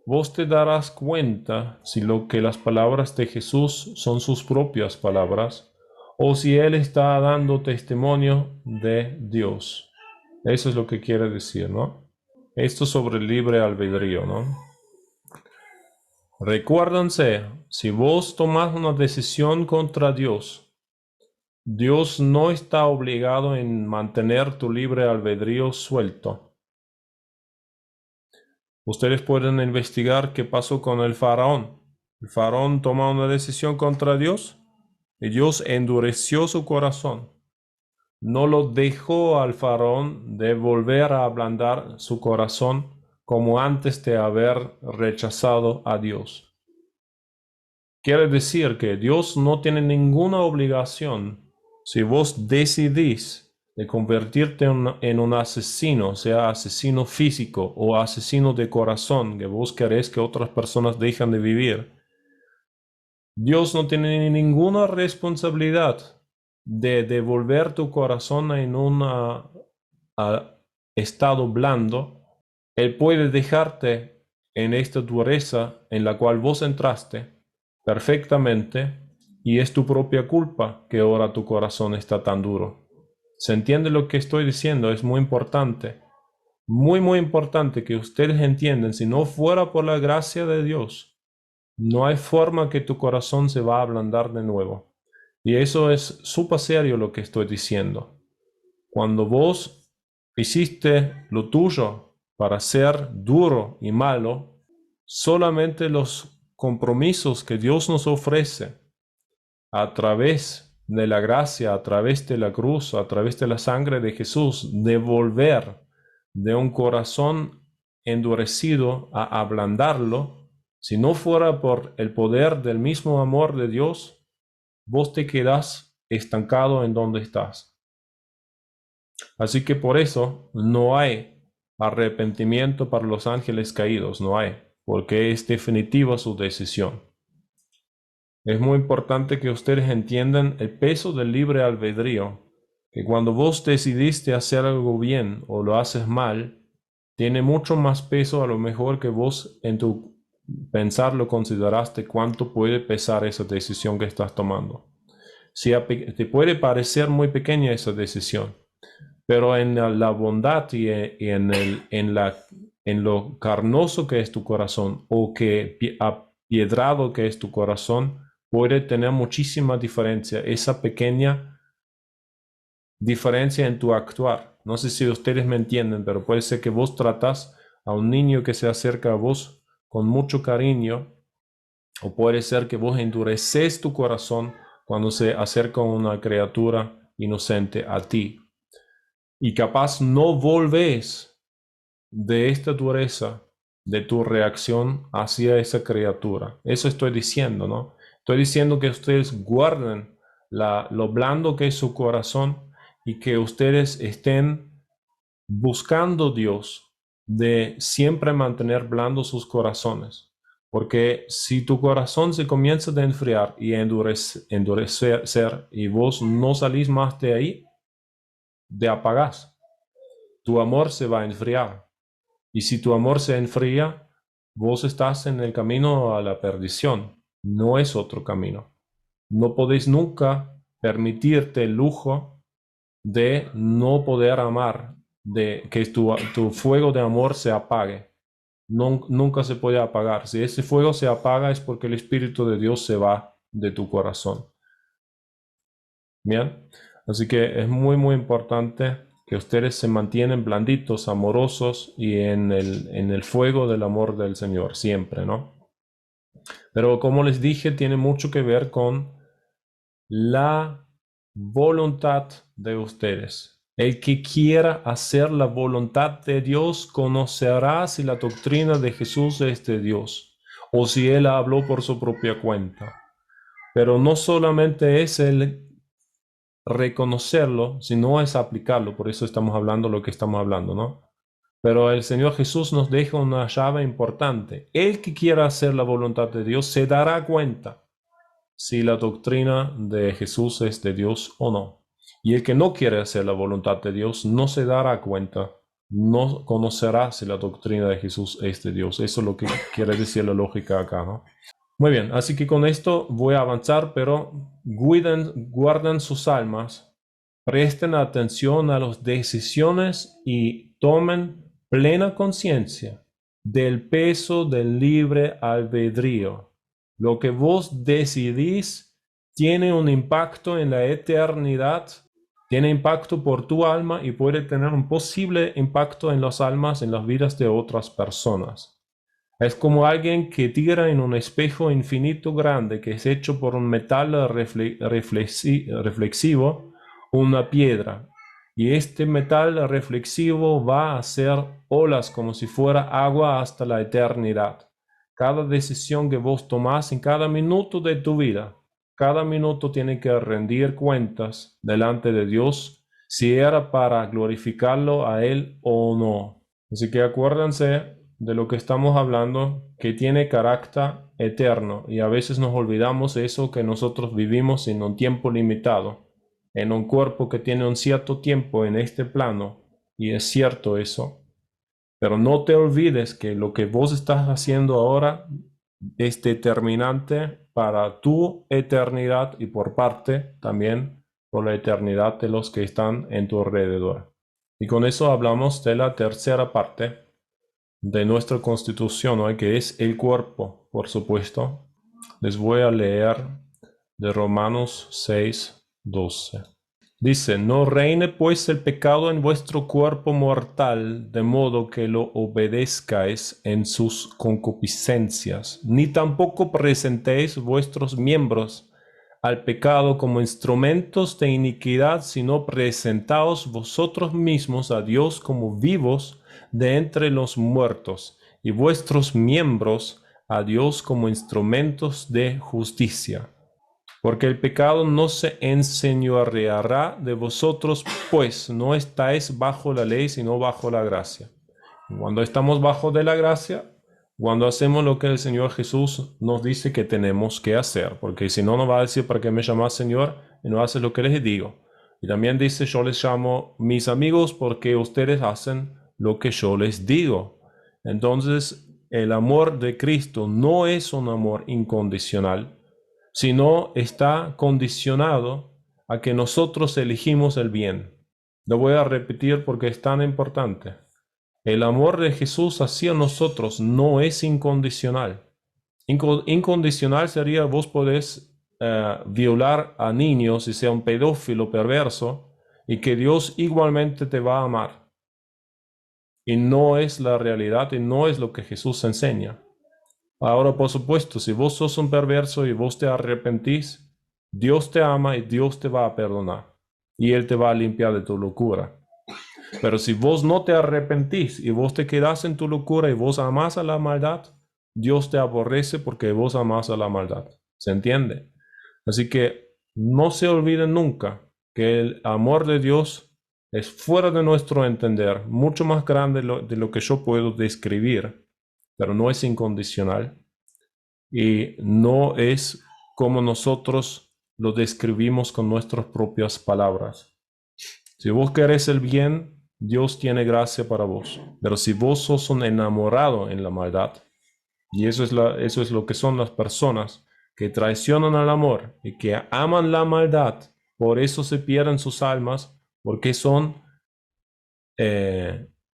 vos te darás cuenta si lo que las palabras de Jesús son sus propias palabras o si Él está dando testimonio de Dios. Eso es lo que quiere decir, ¿no? Esto sobre el libre albedrío, ¿no? Recuérdense, si vos tomás una decisión contra Dios, Dios no está obligado en mantener tu libre albedrío suelto. Ustedes pueden investigar qué pasó con el faraón. El faraón tomó una decisión contra Dios y Dios endureció su corazón. No lo dejó al faraón de volver a ablandar su corazón como antes de haber rechazado a Dios. Quiere decir que Dios no tiene ninguna obligación si vos decidís de convertirte en un asesino, sea asesino físico o asesino de corazón, que vos querés que otras personas dejen de vivir. Dios no tiene ninguna responsabilidad de devolver tu corazón en un estado blando. Él puede dejarte en esta dureza en la cual vos entraste perfectamente y es tu propia culpa que ahora tu corazón está tan duro. ¿Se entiende lo que estoy diciendo? Es muy importante. Muy importante que ustedes entiendan, si no fuera por la gracia de Dios, no hay forma que tu corazón se va a ablandar de nuevo. Y eso es súper serio lo que estoy diciendo. Cuando vos hiciste lo tuyo para ser duro y malo, solamente los compromisos que Dios nos ofrece a través de la gracia, a través de la cruz, a través de la sangre de Jesús, de volver de un corazón endurecido a ablandarlo, si no fuera por el poder del mismo amor de Dios, vos te quedás estancado en donde estás. Así que por eso no hay arrepentimiento para los ángeles caídos, no hay, porque es definitiva su decisión. Es muy importante que ustedes entiendan el peso del libre albedrío, que cuando vos decidiste hacer algo bien o lo haces mal, tiene mucho más peso a lo mejor que vos en tu pensar lo consideraste cuánto puede pesar esa decisión que estás tomando. Si te puede parecer muy pequeña esa decisión, pero en la bondad y en lo carnoso que es tu corazón o que apiedrado que es tu corazón, puede tener muchísima diferencia, esa pequeña diferencia en tu actuar. No sé si ustedes me entienden, pero puede ser que vos tratás a un niño que se acerca a vos con mucho cariño, o puede ser que vos endureces tu corazón cuando se acerca una criatura inocente a ti. Y capaz no volvés de esta dureza, de tu reacción hacia esa criatura. Eso estoy diciendo, ¿no? Estoy diciendo que ustedes guarden lo blando que es su corazón y que ustedes estén buscando Dios de siempre mantener blandos sus corazones. Porque si tu corazón se comienza a enfriar y a endurecer y vos no salís más de ahí, te apagás. Tu amor se va a enfriar. Y si tu amor se enfría, vos estás en el camino a la perdición. No es otro camino. No podéis nunca permitirte el lujo de no poder amar, de que tu fuego de amor se apague. Nunca se puede apagar. Si ese fuego se apaga es porque el Espíritu de Dios se va de tu corazón. Bien, así que es muy importante que ustedes se mantienen blanditos, amorosos y en el fuego del amor del Señor, siempre, ¿no? Pero como les dije, tiene mucho que ver con la voluntad de ustedes. El que quiera hacer la voluntad de Dios conocerá si la doctrina de Jesús es de Dios o si Él habló por su propia cuenta. Pero no solamente es el reconocerlo, sino es aplicarlo. Por eso estamos hablando lo que estamos hablando, ¿no? Pero el Señor Jesús nos deja una llave importante. El que quiera hacer la voluntad de Dios se dará cuenta si la doctrina de Jesús es de Dios o no. Y el que no quiere hacer la voluntad de Dios no se dará cuenta, no conocerá si la doctrina de Jesús es de Dios. Eso es lo que quiere decir la lógica acá, ¿no? Muy bien, así que con esto voy a avanzar, pero guarden sus almas, presten atención a las decisiones y tomen plena conciencia del peso del libre albedrío. Lo que vos decidís tiene un impacto en la eternidad, tiene impacto por tu alma y puede tener un posible impacto en las almas, en las vidas de otras personas. Es como alguien que tira en un espejo infinito grande que es hecho por un metal reflexivo, una piedra. Y este metal reflexivo va a hacer olas como si fuera agua hasta la eternidad. Cada decisión que vos tomás en cada minuto de tu vida, cada minuto tiene que rendir cuentas delante de Dios si era para glorificarlo a Él o no. Así que acuérdense de lo que estamos hablando, que tiene carácter eterno, y a veces nos olvidamos de eso, que nosotros vivimos en un tiempo limitado, en un cuerpo que tiene un cierto tiempo en este plano, y es cierto eso, pero no te olvides que lo que vos estás haciendo ahora es determinante para tu eternidad y por parte también por la eternidad de los que están en tu alrededor. Y con eso hablamos de la tercera parte de nuestra constitución, ¿no? Que es el cuerpo, por supuesto. Les voy a leer de Romanos 6:12. Dice: no reine pues el pecado en vuestro cuerpo mortal, de modo que lo obedezcáis en sus concupiscencias, ni tampoco presentéis vuestros miembros al pecado como instrumentos de iniquidad, sino presentaos vosotros mismos a Dios como vivos de entre los muertos, y vuestros miembros a Dios como instrumentos de justicia. Porque el pecado no se enseñoreará de vosotros, pues no estáis bajo la ley, sino bajo la gracia. Cuando estamos bajo de la gracia, cuando hacemos lo que el Señor Jesús nos dice que tenemos que hacer, porque si no nos va a decir: ¿para qué me llamas Señor? Y no haces lo que les digo. Y también dice: yo les llamo mis amigos porque ustedes hacen lo que yo les digo. Entonces, el amor de Cristo no es un amor incondicional, sino está condicionado a que nosotros elegimos el bien. Lo voy a repetir porque es tan importante. El amor de Jesús hacia nosotros no es incondicional. Incondicional sería: vos podés violar a niños y ser un pedófilo perverso y que Dios igualmente te va a amar. Y no es la realidad y no es lo que Jesús enseña. Ahora, por supuesto, si vos sos un perverso y vos te arrepentís, Dios te ama y Dios te va a perdonar. Y Él te va a limpiar de tu locura. Pero si vos no te arrepentís y vos te quedás en tu locura y vos amás a la maldad, Dios te aborrece porque vos amás a la maldad. ¿Se entiende? Así que no se olviden nunca que el amor de Dios es fuera de nuestro entender, mucho más grande de lo que yo puedo describir, pero no es incondicional y no es como nosotros lo describimos con nuestras propias palabras. Si vos querés el bien, Dios tiene gracia para vos, pero si vos sos un enamorado en la maldad, y eso es lo que son las personas que traicionan al amor y que aman la maldad, por eso se pierden sus almas, porque son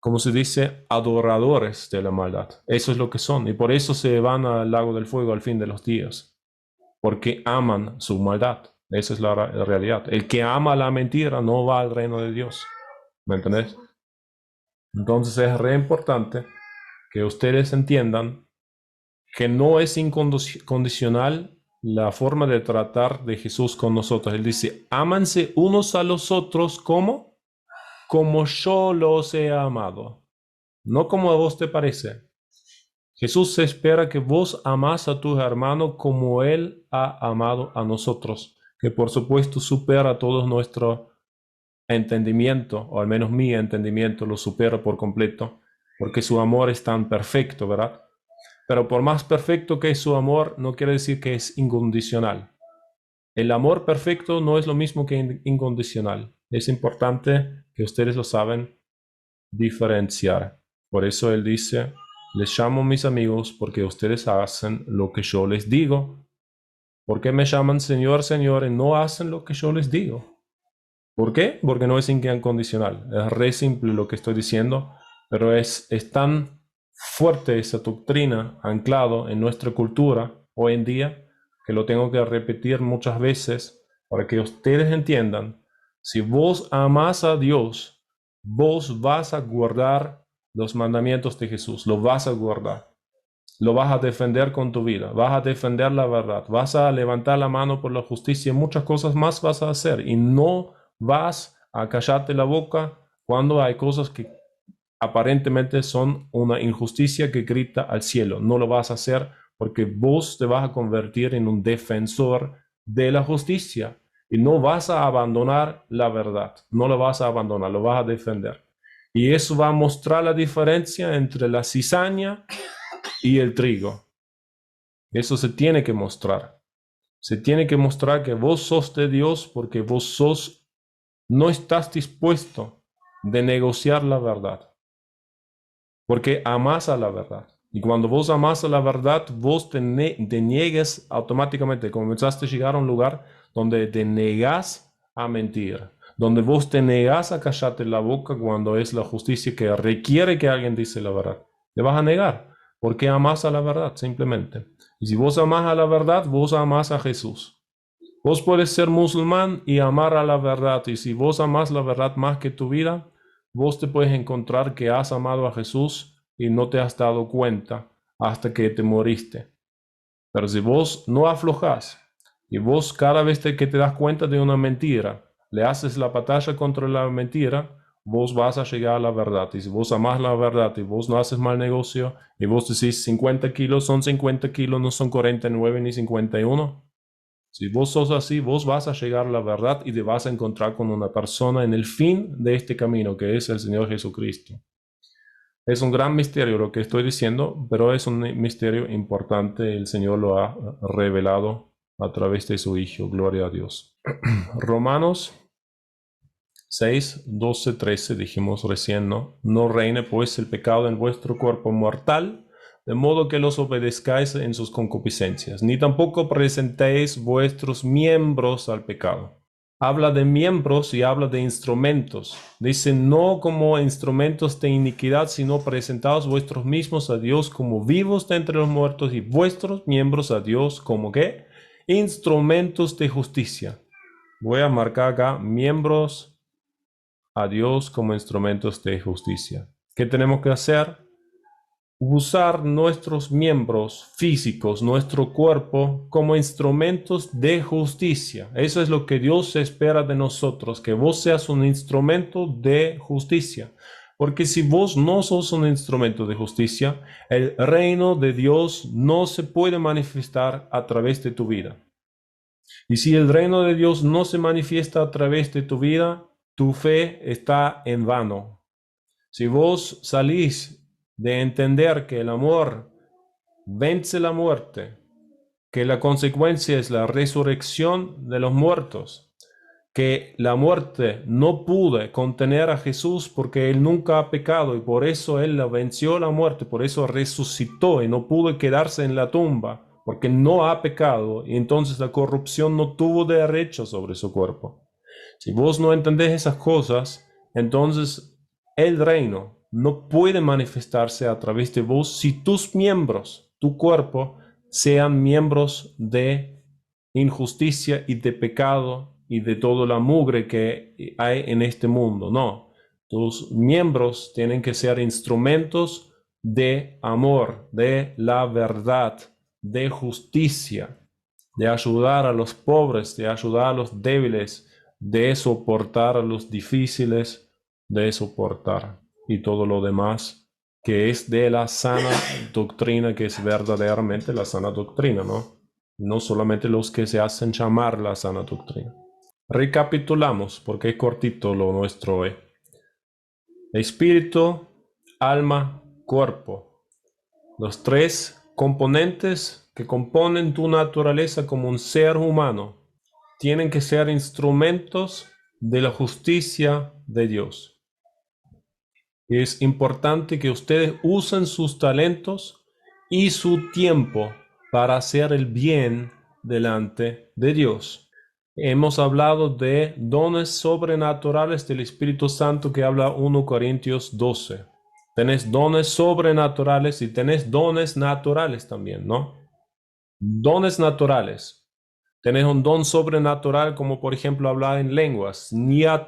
como se dice, adoradores de la maldad. Eso es lo que son. Y por eso se van al lago del fuego al fin de los días. Porque aman su maldad. Esa es la realidad. El que ama la mentira no va al reino de Dios. ¿Me entendés? Entonces es re importante que ustedes entiendan que no es incondicional la forma de tratar de Jesús con nosotros. Él dice: ámanse unos a los otros como yo los he amado, no como a vos te parece. Jesús espera que vos amás a tu hermano como Él ha amado a nosotros, que por supuesto supera todo nuestro entendimiento, o al menos mi entendimiento lo supera por completo, porque su amor es tan perfecto, ¿verdad? Pero por más perfecto que es su amor, no quiere decir que es incondicional. el amor perfecto no es lo mismo que incondicional. Es importante que ustedes lo saben diferenciar. Por eso él dice, les llamo mis amigos porque ustedes hacen lo que yo les digo. ¿Por qué me llaman Señor, Señor y no hacen lo que yo les digo? ¿Por qué? Porque no es incondicional. Es re simple lo que estoy diciendo, pero es tan fuerte esa doctrina anclado en nuestra cultura hoy en día que lo tengo que repetir muchas veces para que ustedes entiendan. Si vos amás a Dios, vos vas a guardar los mandamientos de Jesús, lo vas a guardar. Lo vas a defender con tu vida, vas a defender la verdad, vas a levantar la mano por la justicia y muchas cosas más vas a hacer. Y no vas a callarte la boca cuando hay cosas que aparentemente son una injusticia que grita al cielo. No lo vas a hacer porque vos te vas a convertir en un defensor de la justicia y no vas a abandonar la verdad. No lo vas a abandonar, lo vas a defender. Y eso va a mostrar la diferencia entre la cizaña y el trigo. Eso se tiene que mostrar. Se tiene que mostrar que vos sos de Dios porque no estás dispuesto de negociar la verdad. Porque amás a la verdad. Y cuando vos amás a la verdad, vos te niegues automáticamente. Comenzaste a llegar a un lugar donde te negás a mentir. Donde vos te negás a callarte la boca cuando es la justicia que requiere que alguien dice la verdad. Te vas a negar. Porque amás a la verdad, simplemente. Y si vos amás a la verdad, vos amás a Jesús. Vos puedes ser musulmán y amar a la verdad. Y si vos amás la verdad más que tu vida, vos te puedes encontrar que has amado a Jesús y no te has dado cuenta hasta que te moriste. Pero si vos no aflojás y vos cada vez que te das cuenta de una mentira, le haces la batalla contra la mentira, vos vas a llegar a la verdad. Y si vos amás la verdad y vos no haces mal negocio y vos decís 50 kilos son 50 kilos, no son 49 ni 51. Si vos sos así, vos vas a llegar a la verdad y te vas a encontrar con una persona en el fin de este camino, que es el Señor Jesucristo. Es un gran misterio lo que estoy diciendo, pero es un misterio importante. El Señor lo ha revelado a través de su Hijo. Gloria a Dios. Romanos 6, 12, 13, dijimos recién, ¿no? No reine pues el pecado en vuestro cuerpo mortal, de modo que los obedezcáis en sus concupiscencias, ni tampoco presentéis vuestros miembros al pecado. Habla de miembros y habla de instrumentos. Dice, no como instrumentos de iniquidad, sino presentaos vuestros mismos a Dios como vivos de entre los muertos y vuestros miembros a Dios como ¿qué? Instrumentos de justicia. Voy a marcar acá miembros a Dios como instrumentos de justicia. ¿Qué tenemos que hacer? Usar nuestros miembros físicos, nuestro cuerpo, como instrumentos de justicia. Eso es lo que Dios espera de nosotros, que vos seas un instrumento de justicia. Porque si vos no sos un instrumento de justicia, el reino de Dios no se puede manifestar a través de tu vida. Y si el reino de Dios no se manifiesta a través de tu vida, tu fe está en vano. Si vos salís de entender que el amor vence la muerte, que la consecuencia es la resurrección de los muertos, que la muerte no pudo contener a Jesús porque Él nunca ha pecado y por eso Él venció la muerte, por eso resucitó y no pudo quedarse en la tumba porque no ha pecado y entonces la corrupción no tuvo derecho sobre su cuerpo. Si vos no entendés esas cosas, entonces el reino no puede manifestarse a través de vos si tus miembros, tu cuerpo, sean miembros de injusticia y de pecado y de toda la mugre que hay en este mundo. No, tus miembros tienen que ser instrumentos de amor, de la verdad, de justicia, de ayudar a los pobres, de ayudar a los débiles, de soportar a los difíciles, de soportar y todo lo demás que es de la sana doctrina, que es verdaderamente la sana doctrina, ¿no? No solamente los que se hacen llamar la sana doctrina. Recapitulamos, porque es cortito lo nuestro hoy. Espíritu, alma, cuerpo. Los tres componentes que componen tu naturaleza como un ser humano. tienen que ser instrumentos de la justicia de Dios. Es importante que ustedes usen sus talentos y su tiempo para hacer el bien delante de Dios. Hemos hablado de dones sobrenaturales del Espíritu Santo que habla 1 Corintios 12. Tenés dones sobrenaturales y tenés dones naturales también, ¿no? Dones naturales. Tenés un don sobrenatural como por ejemplo hablar en lenguas. Yo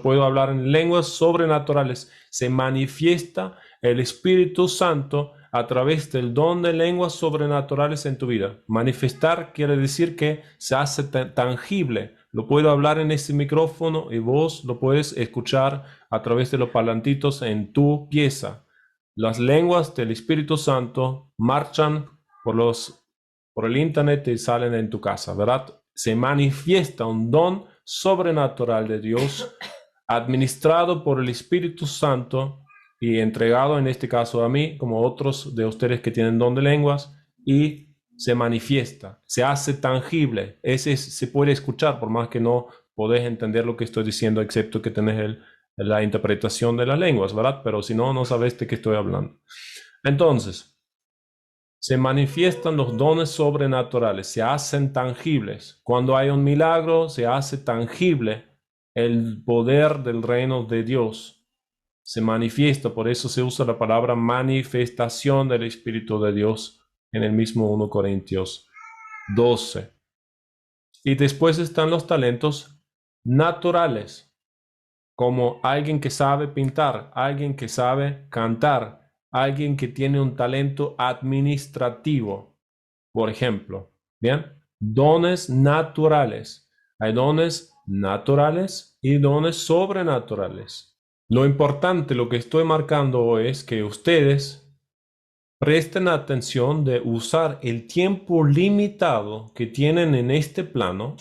puedo hablar en lenguas sobrenaturales. Se manifiesta el Espíritu Santo a través del don de lenguas sobrenaturales en tu vida. Manifestar quiere decir que se hace tangible. Lo puedo hablar en este micrófono y vos lo puedes escuchar a través de los parlantitos en tu pieza. Las lenguas del Espíritu Santo marchan por el internet y salen en tu casa, ¿verdad? Se manifiesta un don sobrenatural de Dios administrado por el Espíritu Santo y entregado en este caso a mí, como otros de ustedes que tienen don de lenguas, y se manifiesta, se hace tangible. Se puede escuchar, por más que no podés entender lo que estoy diciendo, excepto que tenés la interpretación de las lenguas, ¿verdad? Pero si no, no sabes de qué estoy hablando. Entonces, se manifiestan los dones sobrenaturales, se hacen tangibles. Cuando hay un milagro, se hace tangible el poder del reino de Dios. Se manifiesta, por eso se usa la palabra manifestación del Espíritu de Dios en el mismo 1 Corintios 12. Y después están los talentos naturales, como alguien que sabe pintar, alguien que sabe cantar, alguien que tiene un talento administrativo, por ejemplo. Bien, dones naturales. Hay dones naturales y dones sobrenaturales. Lo importante, lo que estoy marcando hoy es que ustedes presten atención de usar el tiempo limitado que tienen en este plano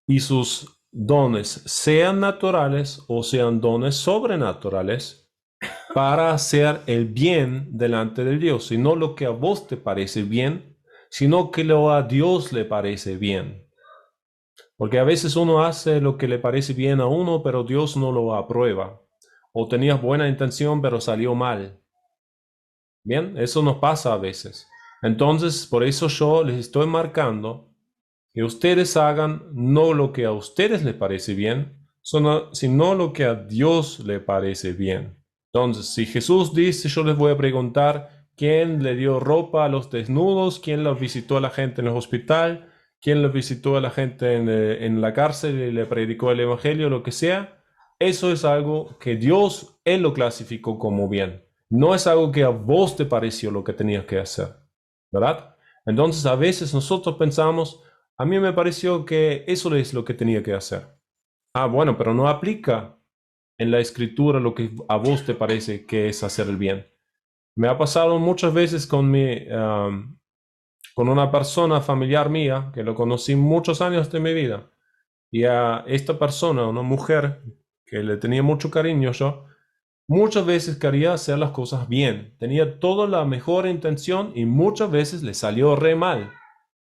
y sus dones, sean naturales o sean dones sobrenaturales, para hacer el bien delante de Dios, y no lo que a vos te parece bien, sino que lo a Dios le parece bien. Porque a veces uno hace lo que le parece bien a uno, pero Dios no lo aprueba. O tenías buena intención, pero salió mal. Bien, eso nos pasa a veces. Entonces, por eso yo les estoy marcando que ustedes hagan no lo que a ustedes les parece bien, sino lo que a Dios le parece bien. Entonces, si Jesús dice, yo les voy a preguntar quién le dio ropa a los desnudos, quién los visitó a la gente en el hospital, quién los visitó a la gente en la cárcel y le predicó el evangelio, lo que sea, eso es algo que Dios, Él lo clasificó como bien. No es algo que a vos te pareció lo que tenías que hacer, ¿verdad? Entonces, a veces nosotros pensamos, a mí me pareció que eso es lo que tenía que hacer. Ah, bueno, pero no aplica en la escritura lo que a vos te parece que es hacer el bien. Me ha pasado muchas veces con una persona familiar mía, que lo conocí muchos años de mi vida. Y a esta persona, una mujer que le tenía mucho cariño yo, muchas veces quería hacer las cosas bien. Tenía toda la mejor intención y muchas veces le salió re mal.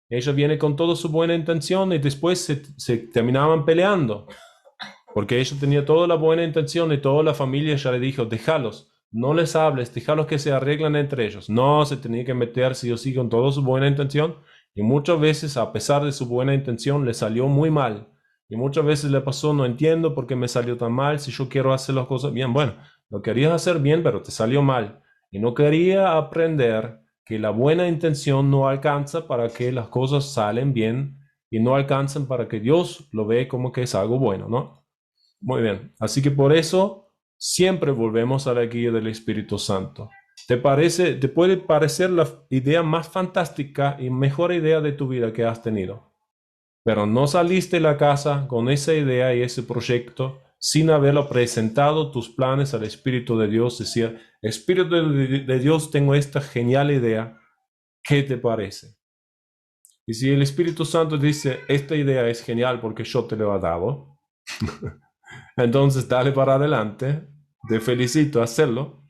Ella viene con toda su buena intención y después se terminaban peleando. Porque ella tenía toda la buena intención y toda la familia ya le dijo, déjalos, no les hables, déjalos que se arreglan entre ellos. No, se tenía que meter sí o sí con toda su buena intención. Y muchas veces, a pesar de su buena intención, le salió muy mal. Y muchas veces le pasó, no entiendo por qué me salió tan mal, si yo quiero hacer las cosas bien. Bueno, lo querías hacer bien, pero te salió mal. Y no quería aprender que la buena intención no alcanza para que las cosas salen bien y no alcanzan para que Dios lo ve como que es algo bueno, ¿no? Muy bien, así que por eso siempre volvemos a la guía del Espíritu Santo. Te puede parecer la idea más fantástica y mejor idea de tu vida que has tenido, pero no saliste de la casa con esa idea y ese proyecto sin haberlo presentado tus planes al Espíritu de Dios, decir, Espíritu de Dios, tengo esta genial idea, ¿qué te parece? Y si el Espíritu Santo dice, esta idea es genial porque yo te lo he dado, entonces dale para adelante, te felicito a hacerlo.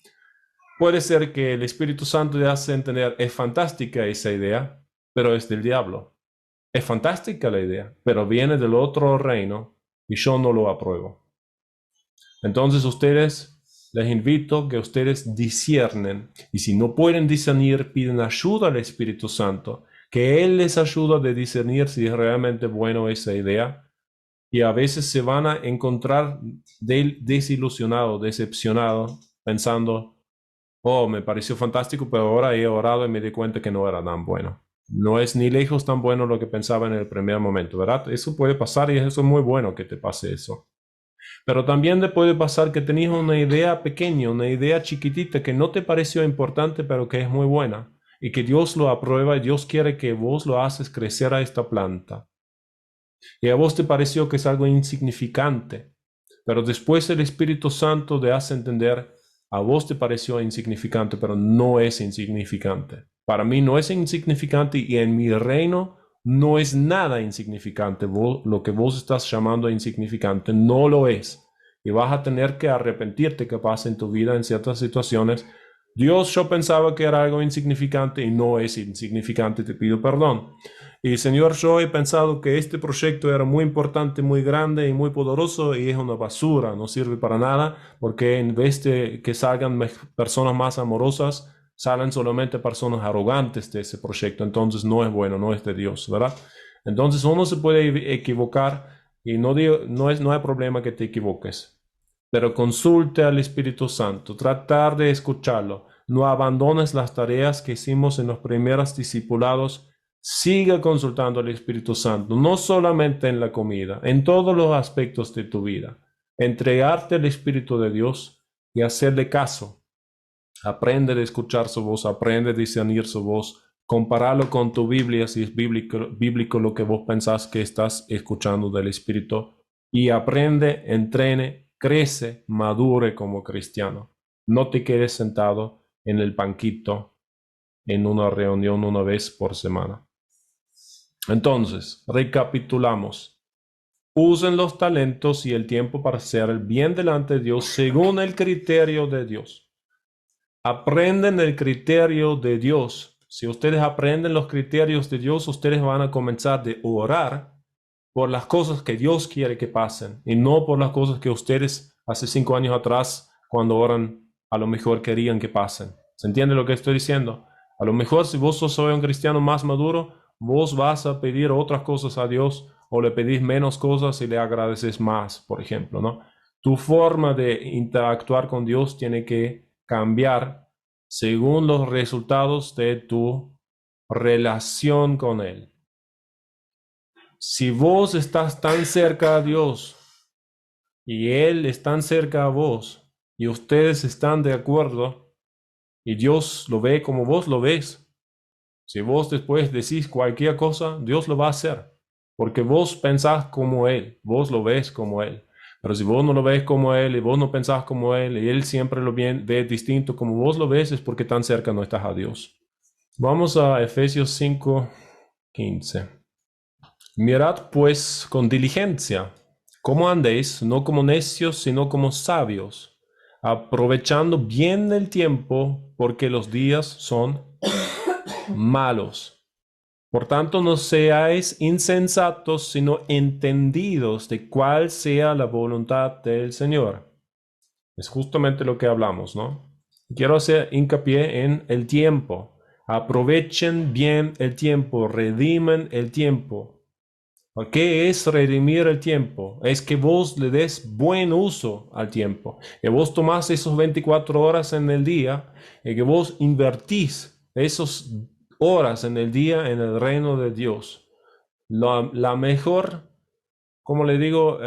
Puede ser que el Espíritu Santo te hace entender, es fantástica esa idea, pero es del diablo. Es fantástica la idea, pero viene del otro reino y yo no lo apruebo. Entonces les invito que ustedes disciernen, y si no pueden discernir, piden ayuda al Espíritu Santo, que Él les ayuda a discernir si es realmente bueno esa idea. Y a veces se van a encontrar desilusionados, decepcionados, pensando, oh, me pareció fantástico, pero ahora he orado y me di cuenta que no era tan bueno. No es ni lejos tan bueno lo que pensaba en el primer momento, ¿verdad? Eso puede pasar y eso es muy bueno que te pase eso. Pero también te puede pasar que tenías una idea pequeña, una idea chiquitita que no te pareció importante, pero que es muy buena. Y que Dios lo aprueba y Dios quiere que vos lo haces crecer a esta planta. Y a vos te pareció que es algo insignificante, pero después el Espíritu Santo te hace entender, a vos te pareció insignificante, pero no es insignificante. Para mí no es insignificante y en mi reino no es nada insignificante. Lo que vos estás llamando insignificante no lo es. Y vas a tener que arrepentirte capaz en tu vida en ciertas situaciones. Dios, yo pensaba que era algo insignificante y no es insignificante, te pido perdón. Y Señor, yo he pensado que este proyecto era muy importante, muy grande y muy poderoso y es una basura, no sirve para nada, porque en vez de que salgan personas más amorosas, salen solamente personas arrogantes de ese proyecto. Entonces no es bueno, no es de Dios, ¿verdad? Entonces uno se puede equivocar y no hay problema que te equivoques. Pero consulte al Espíritu Santo, tratar de escucharlo. No abandones las tareas que hicimos en los primeros discipulados. Siga consultando al Espíritu Santo, no solamente en la comida, en todos los aspectos de tu vida. Entregarte al Espíritu de Dios y hacerle caso. Aprende a escuchar su voz, aprende a discernir su voz. Compararlo con tu Biblia, si es bíblico lo que vos pensás que estás escuchando del Espíritu. Y aprende, entrene, crece, madure como cristiano. No te quedes sentado en el banquito en una reunión una vez por semana. Entonces, recapitulamos. Usen los talentos y el tiempo para hacer el bien delante de Dios según el criterio de Dios. Aprenden el criterio de Dios. Si ustedes aprenden los criterios de Dios, ustedes van a comenzar a orar por las cosas que Dios quiere que pasen y no por las cosas que ustedes hace 5 años atrás, cuando oran, a lo mejor querían que pasen. ¿Se entiende lo que estoy diciendo? A lo mejor si vos sos un cristiano más maduro, vos vas a pedir otras cosas a Dios o le pedís menos cosas y le agradeces más, por ejemplo, ¿no? Tu forma de interactuar con Dios tiene que cambiar según los resultados de tu relación con Él. Si vos estás tan cerca a Dios y Él es tan cerca a vos y ustedes están de acuerdo y Dios lo ve como vos lo ves, si vos después decís cualquier cosa, Dios lo va a hacer, porque vos pensás como Él, vos lo ves como Él. Pero si vos no lo ves como Él y vos no pensás como Él y Él siempre lo ve distinto como vos lo ves, es porque tan cerca no estás a Dios. Vamos a Efesios 5:15. Mirad pues con diligencia cómo andéis, no como necios, sino como sabios, aprovechando bien el tiempo, porque los días son malos. Por tanto, no seáis insensatos, sino entendidos de cuál sea la voluntad del Señor. Es justamente lo que hablamos, ¿no? Quiero hacer hincapié en el tiempo. Aprovechen bien el tiempo, redimen el tiempo. ¿Qué es redimir el tiempo? Es que vos le des buen uso al tiempo. Que vos tomás esos 24 horas en el día y que vos invertís esos horas en el día en el reino de Dios. La mejor, como le digo,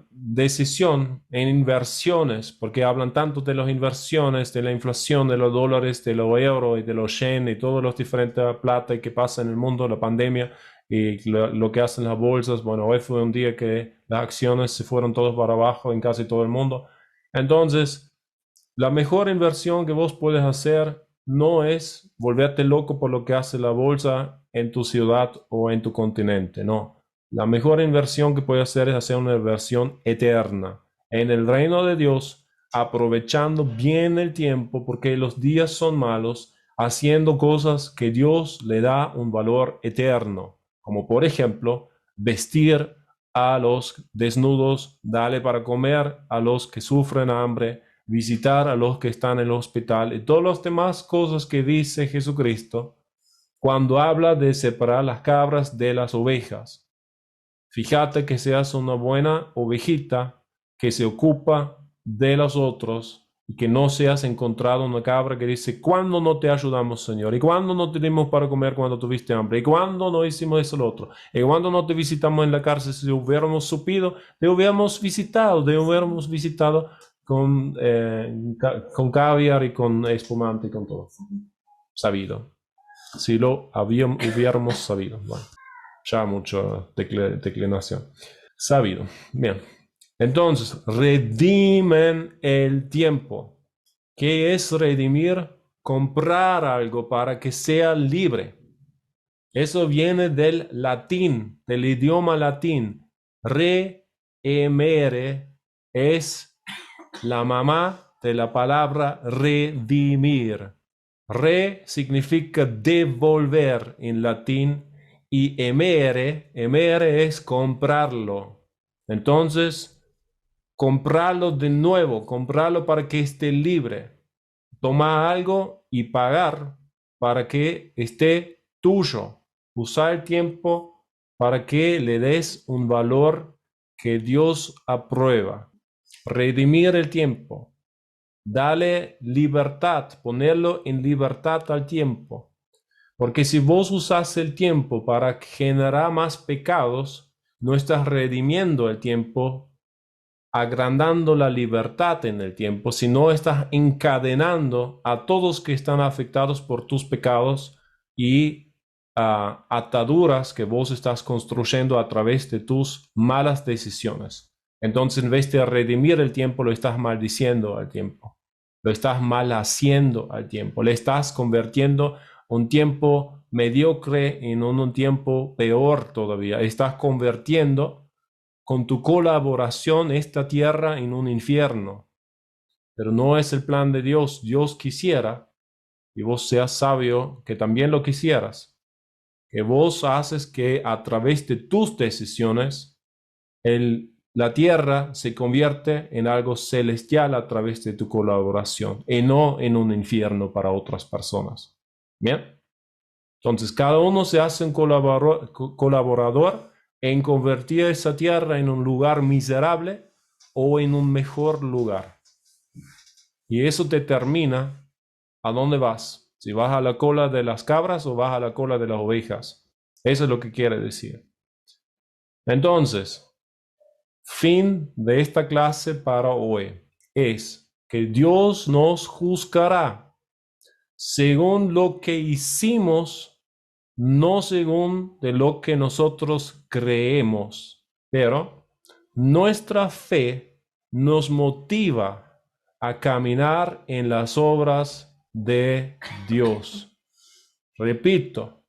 decisión en inversiones, porque hablan tanto de las inversiones, de la inflación, de los dólares, de los euros y de los yen y todos los diferentes plata que pasa en el mundo, la pandemia y lo que hacen las bolsas. Bueno, hoy fue un día que las acciones se fueron todos para abajo en casi todo el mundo. Entonces, la mejor inversión que vos puedes hacer no es volverte loco por lo que hace la bolsa en tu ciudad o en tu continente, no. La mejor inversión que puedes hacer es hacer una inversión eterna en el reino de Dios, aprovechando bien el tiempo porque los días son malos, haciendo cosas que Dios le da un valor eterno, como por ejemplo, vestir a los desnudos, darle para comer a los que sufren hambre, visitar a los que están en el hospital y todas las demás cosas que dice Jesucristo cuando habla de separar las cabras de las ovejas. Fíjate que seas una buena ovejita que se ocupa de los otros y que no seas encontrado una cabra que dice, ¿cuándo no te ayudamos, Señor? ¿Y cuándo no te dimos para comer cuando tuviste hambre? ¿Y cuándo no hicimos eso lo otro? ¿Y cuándo no te visitamos en la cárcel? Si hubiéramos supido, te hubiéramos visitado con caviar y con espumante y con todo. Sabido. Si lo hubiéramos sabido. Bueno, ya mucha declinación. Sabido. Bien. Entonces, redimen el tiempo. ¿Qué es redimir? Comprar algo para que sea libre. Eso viene del latín, del idioma latín. Remere es la mamá de la palabra redimir. Re significa devolver en latín y emere es comprarlo. Entonces, comprarlo de nuevo, comprarlo para que esté libre. Toma algo y pagar para que esté tuyo. Usar el tiempo para que le des un valor que Dios aprueba. Redimir el tiempo. Dale libertad, ponerlo en libertad al tiempo. Porque si vos usas el tiempo para generar más pecados, no estás redimiendo el tiempo, agrandando la libertad en el tiempo, sino estás encadenando a todos que están afectados por tus pecados y ataduras que vos estás construyendo a través de tus malas decisiones. Entonces, en vez de redimir el tiempo, lo estás maldiciendo al tiempo. Lo estás mal haciendo al tiempo. Le estás convirtiendo un tiempo mediocre en un tiempo peor todavía. Estás convirtiendo con tu colaboración esta tierra en un infierno. Pero no es el plan de Dios. Dios quisiera, y vos seas sabio, que también lo quisieras, que vos haces que a través de tus decisiones la tierra se convierte en algo celestial a través de tu colaboración y no en un infierno para otras personas. Bien. Entonces cada uno se hace un colaborador en convertir esa tierra en un lugar miserable o en un mejor lugar. Y eso determina a dónde vas. Si vas a la cola de las cabras o vas a la cola de las ovejas. Eso es lo que quiere decir. Entonces, fin de esta clase para hoy es que Dios nos juzgará según lo que hicimos, no según de lo que nosotros creemos. Pero nuestra fe nos motiva a caminar en las obras de Dios. Repito,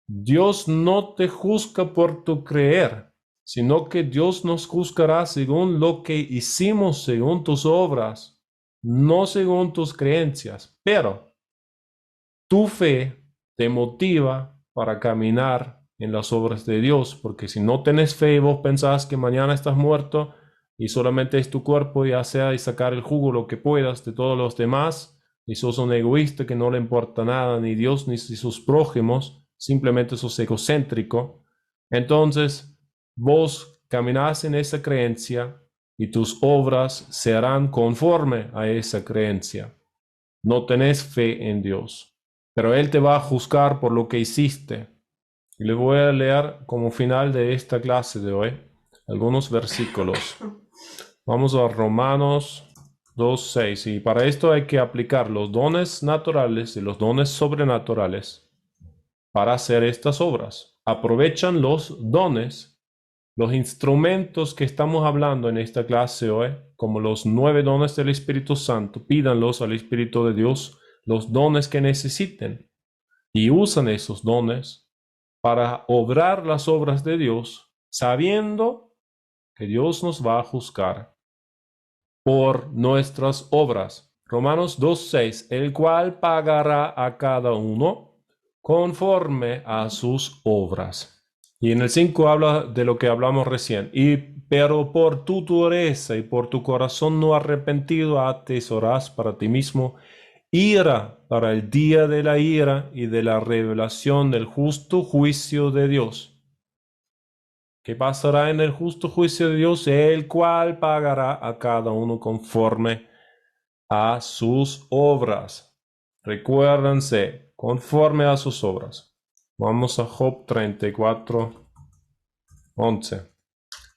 Dios no te juzga por tu creer, sino que Dios nos juzgará según lo que hicimos, según tus obras, no según tus creencias. Pero tu fe te motiva para caminar en las obras de Dios, porque si no tenés fe y vos pensás que mañana estás muerto y solamente es tu cuerpo, ya sea y sacar el jugo lo que puedas de todos los demás, y sos un egoísta que no le importa nada, ni Dios ni sus prójimos, simplemente sos egocéntrico, entonces vos caminás en esa creencia y tus obras se harán conforme a esa creencia. No tenés fe en Dios, pero Él te va a juzgar por lo que hiciste. Y les voy a leer como final de esta clase de hoy algunos versículos. Vamos a Romanos 2:6, y para esto hay que aplicar los dones naturales y los dones sobrenaturales para hacer estas obras. Aprovechan los dones, los instrumentos que estamos hablando en esta clase hoy, como los 9 dones del Espíritu Santo, pídanlos al Espíritu de Dios, los dones que necesiten, y usan esos dones para obrar las obras de Dios, sabiendo que Dios nos va a juzgar por nuestras obras. Romanos 2:6, el cual pagará a cada uno conforme a sus obras. Y en el 5 habla de lo que hablamos recién. Pero por tu dureza y por tu corazón no arrepentido atesoras para ti mismo ira para el día de la ira y de la revelación del justo juicio de Dios. ¿Qué pasará en el justo juicio de Dios? El cual pagará a cada uno conforme a sus obras. Recuérdense, conforme a sus obras. Vamos a Job 34:11.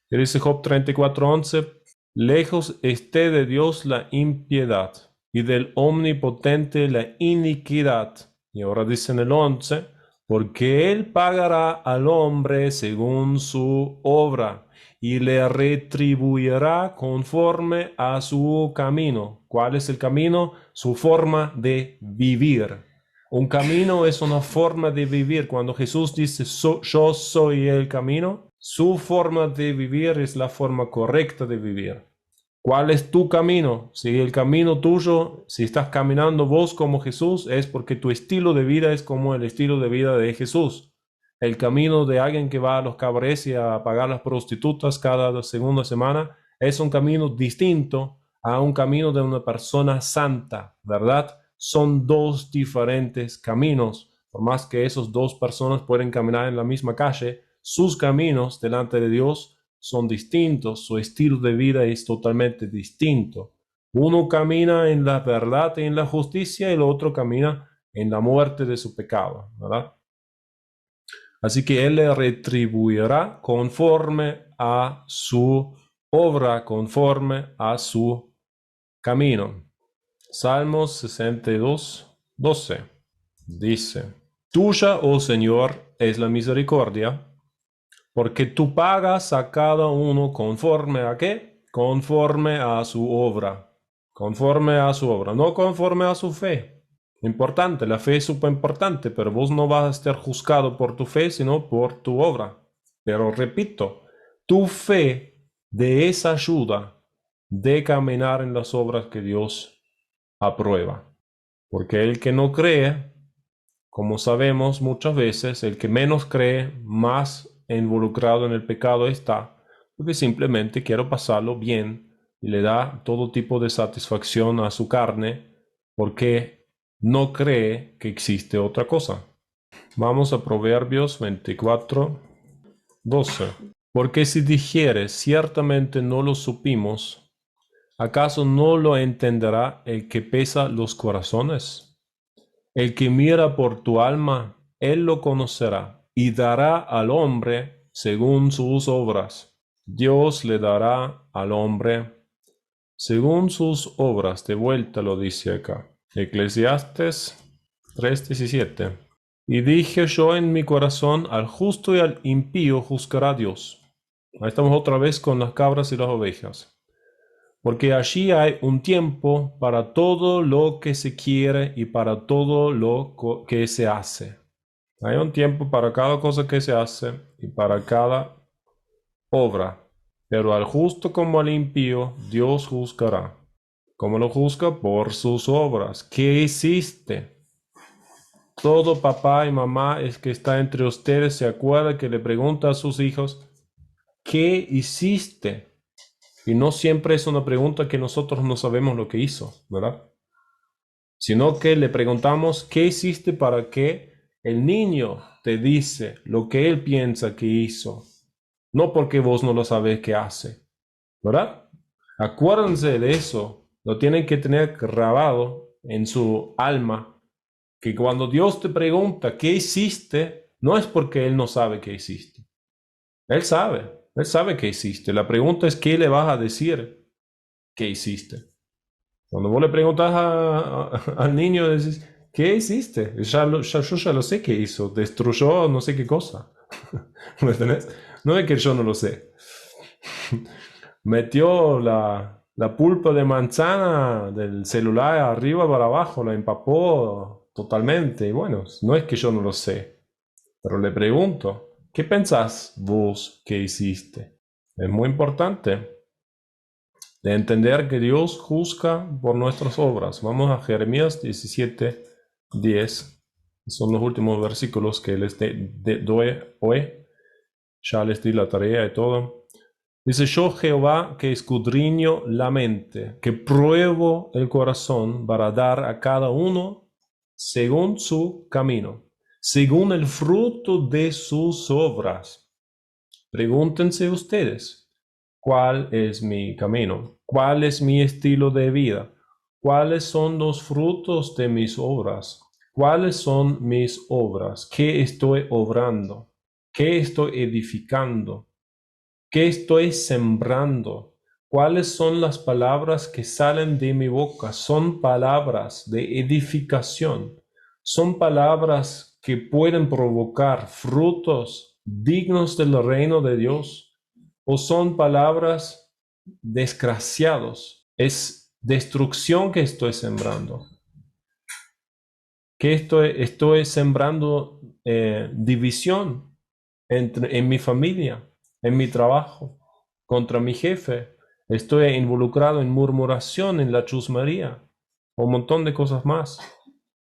¿Qué dice Job 34:11? Lejos esté de Dios la impiedad y del omnipotente la iniquidad. Y ahora dice en el 11, porque él pagará al hombre según su obra y le retribuirá conforme a su camino. ¿Cuál es el camino? Su forma de vivir. Un camino es una forma de vivir. Cuando Jesús dice, yo soy el camino, su forma de vivir es la forma correcta de vivir. ¿Cuál es tu camino? Si el camino tuyo, si estás caminando vos como Jesús, es porque tu estilo de vida es como el estilo de vida de Jesús. El camino de alguien que va a los cabarets y a pagar las prostitutas cada segunda semana es un camino distinto a un camino de una persona santa, ¿verdad? Son dos diferentes caminos. Por más que esas dos personas pueden caminar en la misma calle, sus caminos delante de Dios son distintos, su estilo de vida es totalmente distinto. Uno camina en la verdad y en la justicia y el otro camina en la muerte de su pecado, ¿verdad? Así que Él le retribuirá conforme a su obra, conforme a su camino. Salmos 62:12 dice, tuya, oh Señor, es la misericordia, porque tú pagas a cada uno conforme a ¿qué? Conforme a su obra. Conforme a su obra, no conforme a su fe. Importante, la fe es súper importante, pero vos no vas a estar juzgado por tu fe, sino por tu obra. Pero repito, tu fe de esa ayuda de caminar en las obras que Dios aprueba. Porque el que no cree, como sabemos muchas veces, el que menos cree, más involucrado en el pecado está, porque simplemente quiere pasarlo bien y le da todo tipo de satisfacción a su carne, porque no cree que existe otra cosa. Vamos a Proverbios 24:12. Porque si dijeres, ciertamente no lo supimos, ¿acaso no lo entenderá el que pesa los corazones? El que mira por tu alma, él lo conocerá y dará al hombre según sus obras. Dios le dará al hombre según sus obras. De vuelta lo dice acá. Eclesiastes 3:17. Y dije yo en mi corazón, al justo y al impío juzgará Dios. Ahí estamos otra vez con las cabras y las ovejas. Porque allí hay un tiempo para todo lo que se quiere y para todo lo que se hace. Hay un tiempo para cada cosa que se hace y para cada obra. Pero al justo como al impío, Dios juzgará. ¿Cómo lo juzga? Por sus obras. ¿Qué hiciste? Todo papá y mamá es que está entre ustedes se acuerda que le pregunta a sus hijos, ¿qué hiciste? Y no siempre es una pregunta que nosotros no sabemos lo que hizo, ¿verdad? Sino que le preguntamos, ¿qué hiciste para que el niño te dice lo que él piensa que hizo? No porque vos no lo sabés qué hace, ¿verdad? Acuérdense de eso, lo tienen que tener grabado en su alma, que cuando Dios te pregunta, ¿qué hiciste? No es porque Él no sabe qué hiciste. Él sabe qué hiciste. La pregunta es, ¿qué le vas a decir que hiciste? Cuando vos le preguntas al niño, decís, ¿qué hiciste? Yo ya lo sé qué hizo. Destruyó no sé qué cosa. ¿Me entendés? No es que yo no lo sé. Metió la pulpa de manzana del celular arriba para abajo, la empapó totalmente. Y bueno, no es que yo no lo sé. Pero le pregunto, ¿qué pensás vos que hiciste? Es muy importante de entender que Dios juzga por nuestras obras. Vamos a Jeremías 17:10. Son los últimos versículos que les doy hoy. ya les di la tarea y todo. Dice, yo Jehová que escudriño la mente, que pruebo el corazón para dar a cada uno según su camino, según el fruto de sus obras. Pregúntense ustedes, ¿cuál es mi camino? ¿Cuál es mi estilo de vida? ¿Cuáles son los frutos de mis obras? ¿Cuáles son mis obras? ¿Qué estoy obrando? ¿Qué estoy edificando? ¿Qué estoy sembrando? ¿Cuáles son las palabras que salen de mi boca? Son palabras de edificación. Son palabras que pueden provocar frutos dignos del reino de Dios. ¿O son palabras desgraciados? Es destrucción que estoy sembrando. ¿Qué estoy sembrando? División en mi familia, en mi trabajo, contra mi jefe. Estoy involucrado en murmuración, en la chusmería, un montón de cosas más.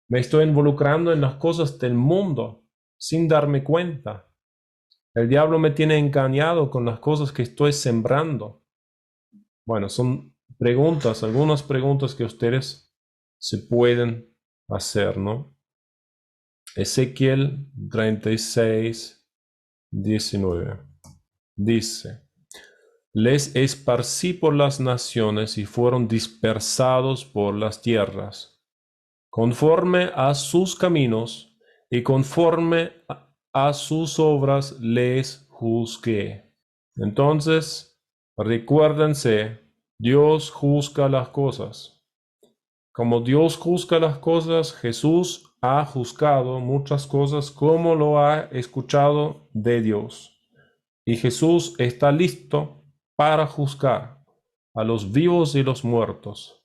Me estoy involucrando en las cosas del mundo sin darme cuenta. El diablo me tiene engañado con las cosas que estoy sembrando. Bueno, son preguntas, algunas preguntas que ustedes se pueden hacer, ¿no? Ezequiel 36, 19. Dice, les esparcí por las naciones y fueron dispersados por las tierras, conforme a sus caminos y conforme a sus obras les juzgué. Entonces, recuérdense, Dios juzga las cosas. Como Dios juzga las cosas, Jesús ha juzgado muchas cosas como lo ha escuchado de Dios. Y Jesús está listo para juzgar a los vivos y los muertos.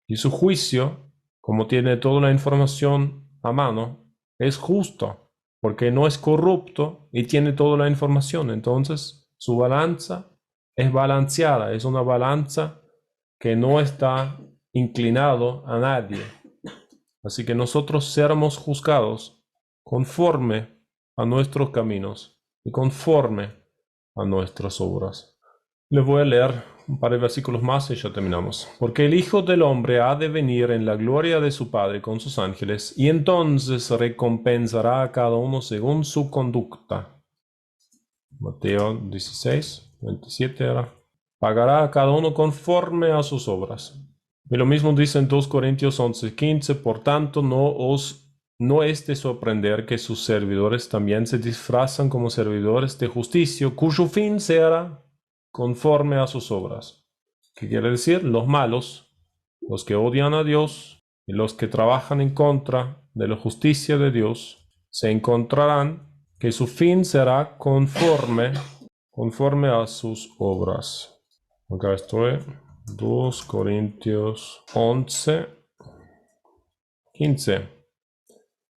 Y su juicio, como tiene toda la información a mano, es justo, porque no es corrupto y tiene toda la información. Entonces, su balanza es balanceada, es una balanza que no está inclinado a nadie. Así que nosotros seremos juzgados conforme a nuestros caminos y conforme a nuestras obras. Les voy a leer un par de versículos más y ya terminamos. Porque el Hijo del Hombre ha de venir en la gloria de su Padre con sus ángeles, y entonces recompensará a cada uno según su conducta. Mateo 16, 27 era. Pagará a cada uno conforme a sus obras. Y lo mismo dice en 2 Corintios 11, 15. Por tanto, no es de sorprender que sus servidores también se disfrazan como servidores de justicia, cuyo fin será conforme a sus obras. ¿Qué quiere decir? Los malos, los que odian a Dios y los que trabajan en contra de la justicia de Dios, se encontrarán que su fin será conforme a sus obras. Acá estoy. 2 Corintios 11, 15.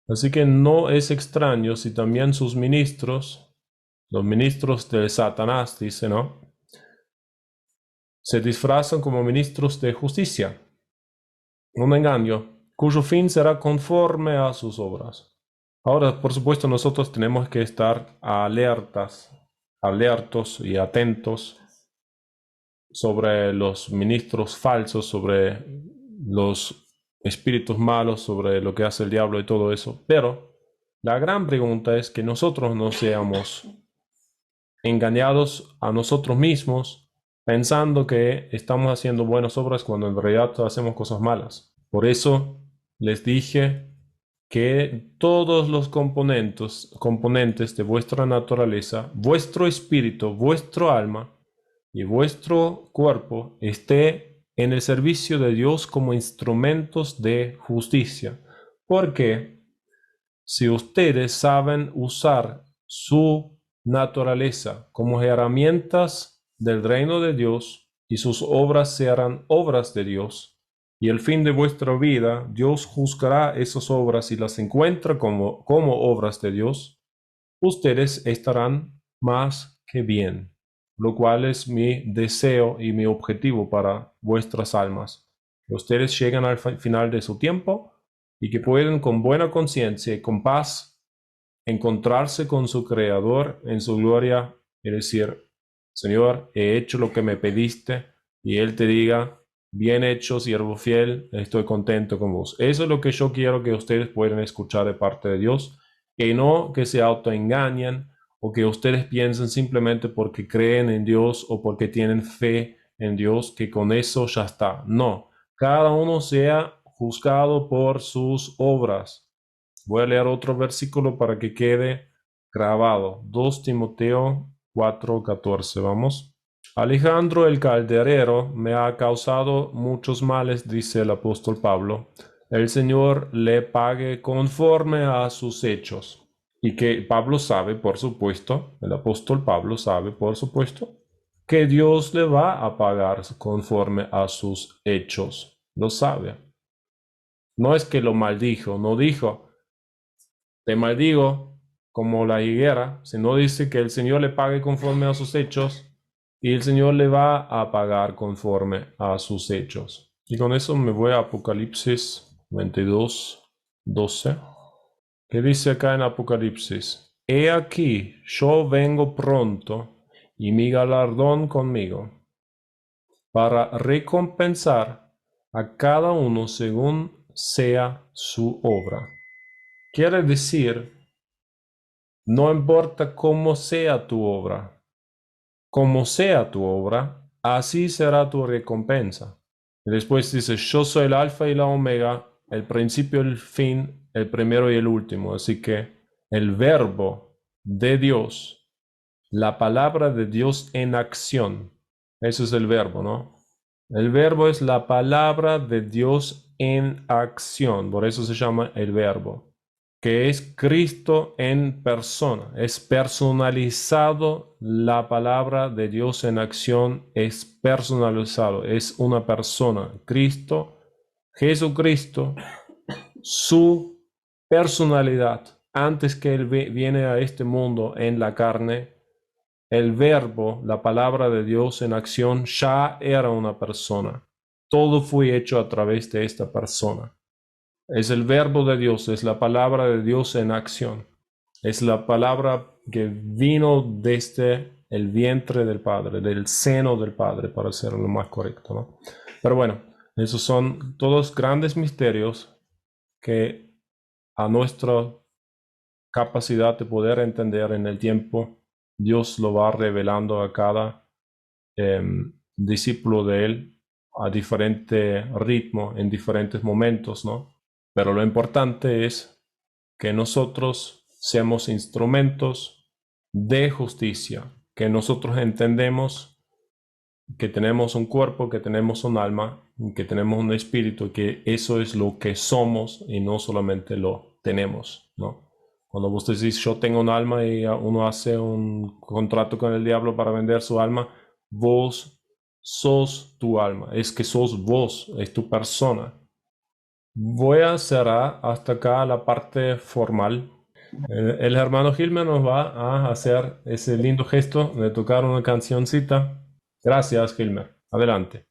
Así que no es extraño si también sus ministros, los ministros de Satanás, dice, ¿no?, se disfrazan como ministros de justicia. Un engaño, cuyo fin será conforme a sus obras. Ahora, por supuesto, nosotros tenemos que estar alertos y atentos sobre los ministros falsos, sobre los espíritus malos, sobre lo que hace el diablo y todo eso. Pero la gran pregunta es que nosotros no seamos engañados a nosotros mismos pensando que estamos haciendo buenas obras cuando en realidad hacemos cosas malas. Por eso les dije que todos los componentes de vuestra naturaleza, vuestro espíritu, vuestro alma y vuestro cuerpo esté en el servicio de Dios como instrumentos de justicia. Porque si ustedes saben usar su naturaleza como herramientas del reino de Dios y sus obras serán obras de Dios, y el fin de vuestra vida, Dios juzgará esas obras y las encuentra como obras de Dios, ustedes estarán más que bien, lo cual es mi deseo y mi objetivo para vuestras almas. Que ustedes lleguen al final de su tiempo y que puedan con buena conciencia y con paz encontrarse con su Creador en su gloria y decir, Señor, he hecho lo que me pediste, y Él te diga, bien hecho, siervo fiel, estoy contento con vos. Eso es lo que yo quiero que ustedes puedan escuchar de parte de Dios, y no que se autoengañen o que ustedes piensen simplemente porque creen en Dios o porque tienen fe en Dios, que con eso ya está. No, cada uno sea juzgado por sus obras. Voy a leer otro versículo para que quede grabado. 2 Timoteo 4:14. Vamos. Alejandro el calderero me ha causado muchos males, dice el apóstol Pablo. El Señor le pague conforme a sus hechos. Y que Pablo sabe, por supuesto, el apóstol Pablo sabe, por supuesto, que Dios le va a pagar conforme a sus hechos. Lo sabe. No es que lo maldijo, no dijo, te maldigo como la higuera, sino dice que el Señor le pague conforme a sus hechos y el Señor le va a pagar conforme a sus hechos. Y con eso me voy a Apocalipsis 22:12. ¿Qué dice acá en Apocalipsis? He aquí, yo vengo pronto y mi galardón conmigo, para recompensar a cada uno según sea su obra. Quiere decir, no importa cómo sea tu obra, como sea tu obra, así será tu recompensa. Y después dice, yo soy el alfa y la omega, el principio y el fin, el primero y el último. Así que el verbo de Dios, la palabra de Dios en acción, ese es el verbo, ¿no? El verbo es la palabra de Dios en acción, por eso se llama el verbo, que es Cristo en persona, es personalizado. La palabra de Dios en acción es personalizado, es una persona, Cristo, Jesucristo, su personalidad. Antes que Él viene a este mundo en la carne, el verbo, la palabra de Dios en acción, ya era una persona. Todo fue hecho a través de esta persona. Es el verbo de Dios, es la palabra de Dios en acción. Es la palabra que vino desde el vientre del Padre, del seno del Padre, para ser lo más correcto, ¿no? Pero bueno, esos son todos grandes misterios que a nuestra capacidad de poder entender en el tiempo, Dios lo va revelando a cada discípulo de Él a diferente ritmo, en diferentes momentos, ¿no? Pero lo importante es que nosotros seamos instrumentos de justicia, que nosotros entendemos que tenemos un cuerpo, que tenemos un alma, que tenemos un espíritu, que eso es lo que somos y no solamente lo tenemos, ¿no? Cuando vos decís yo tengo un alma y uno hace un contrato con el diablo para vender su alma, vos sos tu alma, es que sos vos, es tu persona. Voy a cerrar hasta acá la parte formal. El hermano Gilmer nos va a hacer ese lindo gesto de tocar una cancioncita. Gracias, Gilmer. Adelante.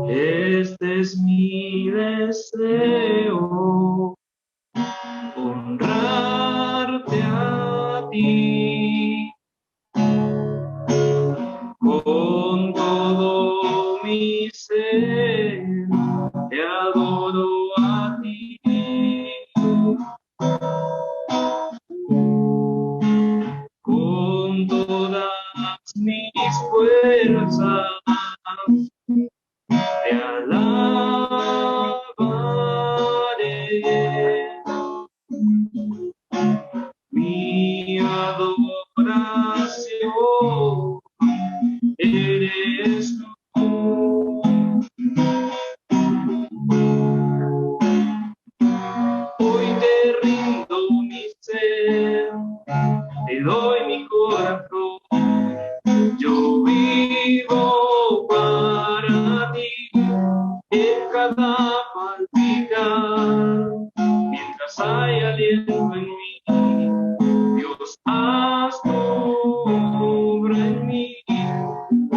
Este es mi deseo, honrarte a ti con todo mi ser, te adoro a ti. Con todas mis fuerzas te alabaré. Mi adoración eres tú. Hoy te rindo mi ser, te doy mi corazón. Yo vivo para ti en cada palpitar, mientras hay aliento en mí. Dios, haz tu obra en mí.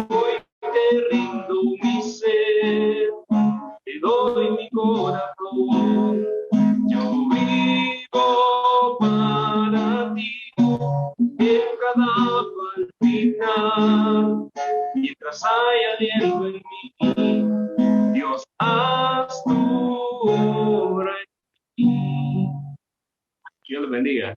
Hoy te rindo mi ser, te doy mi corazón. Dios los bendiga.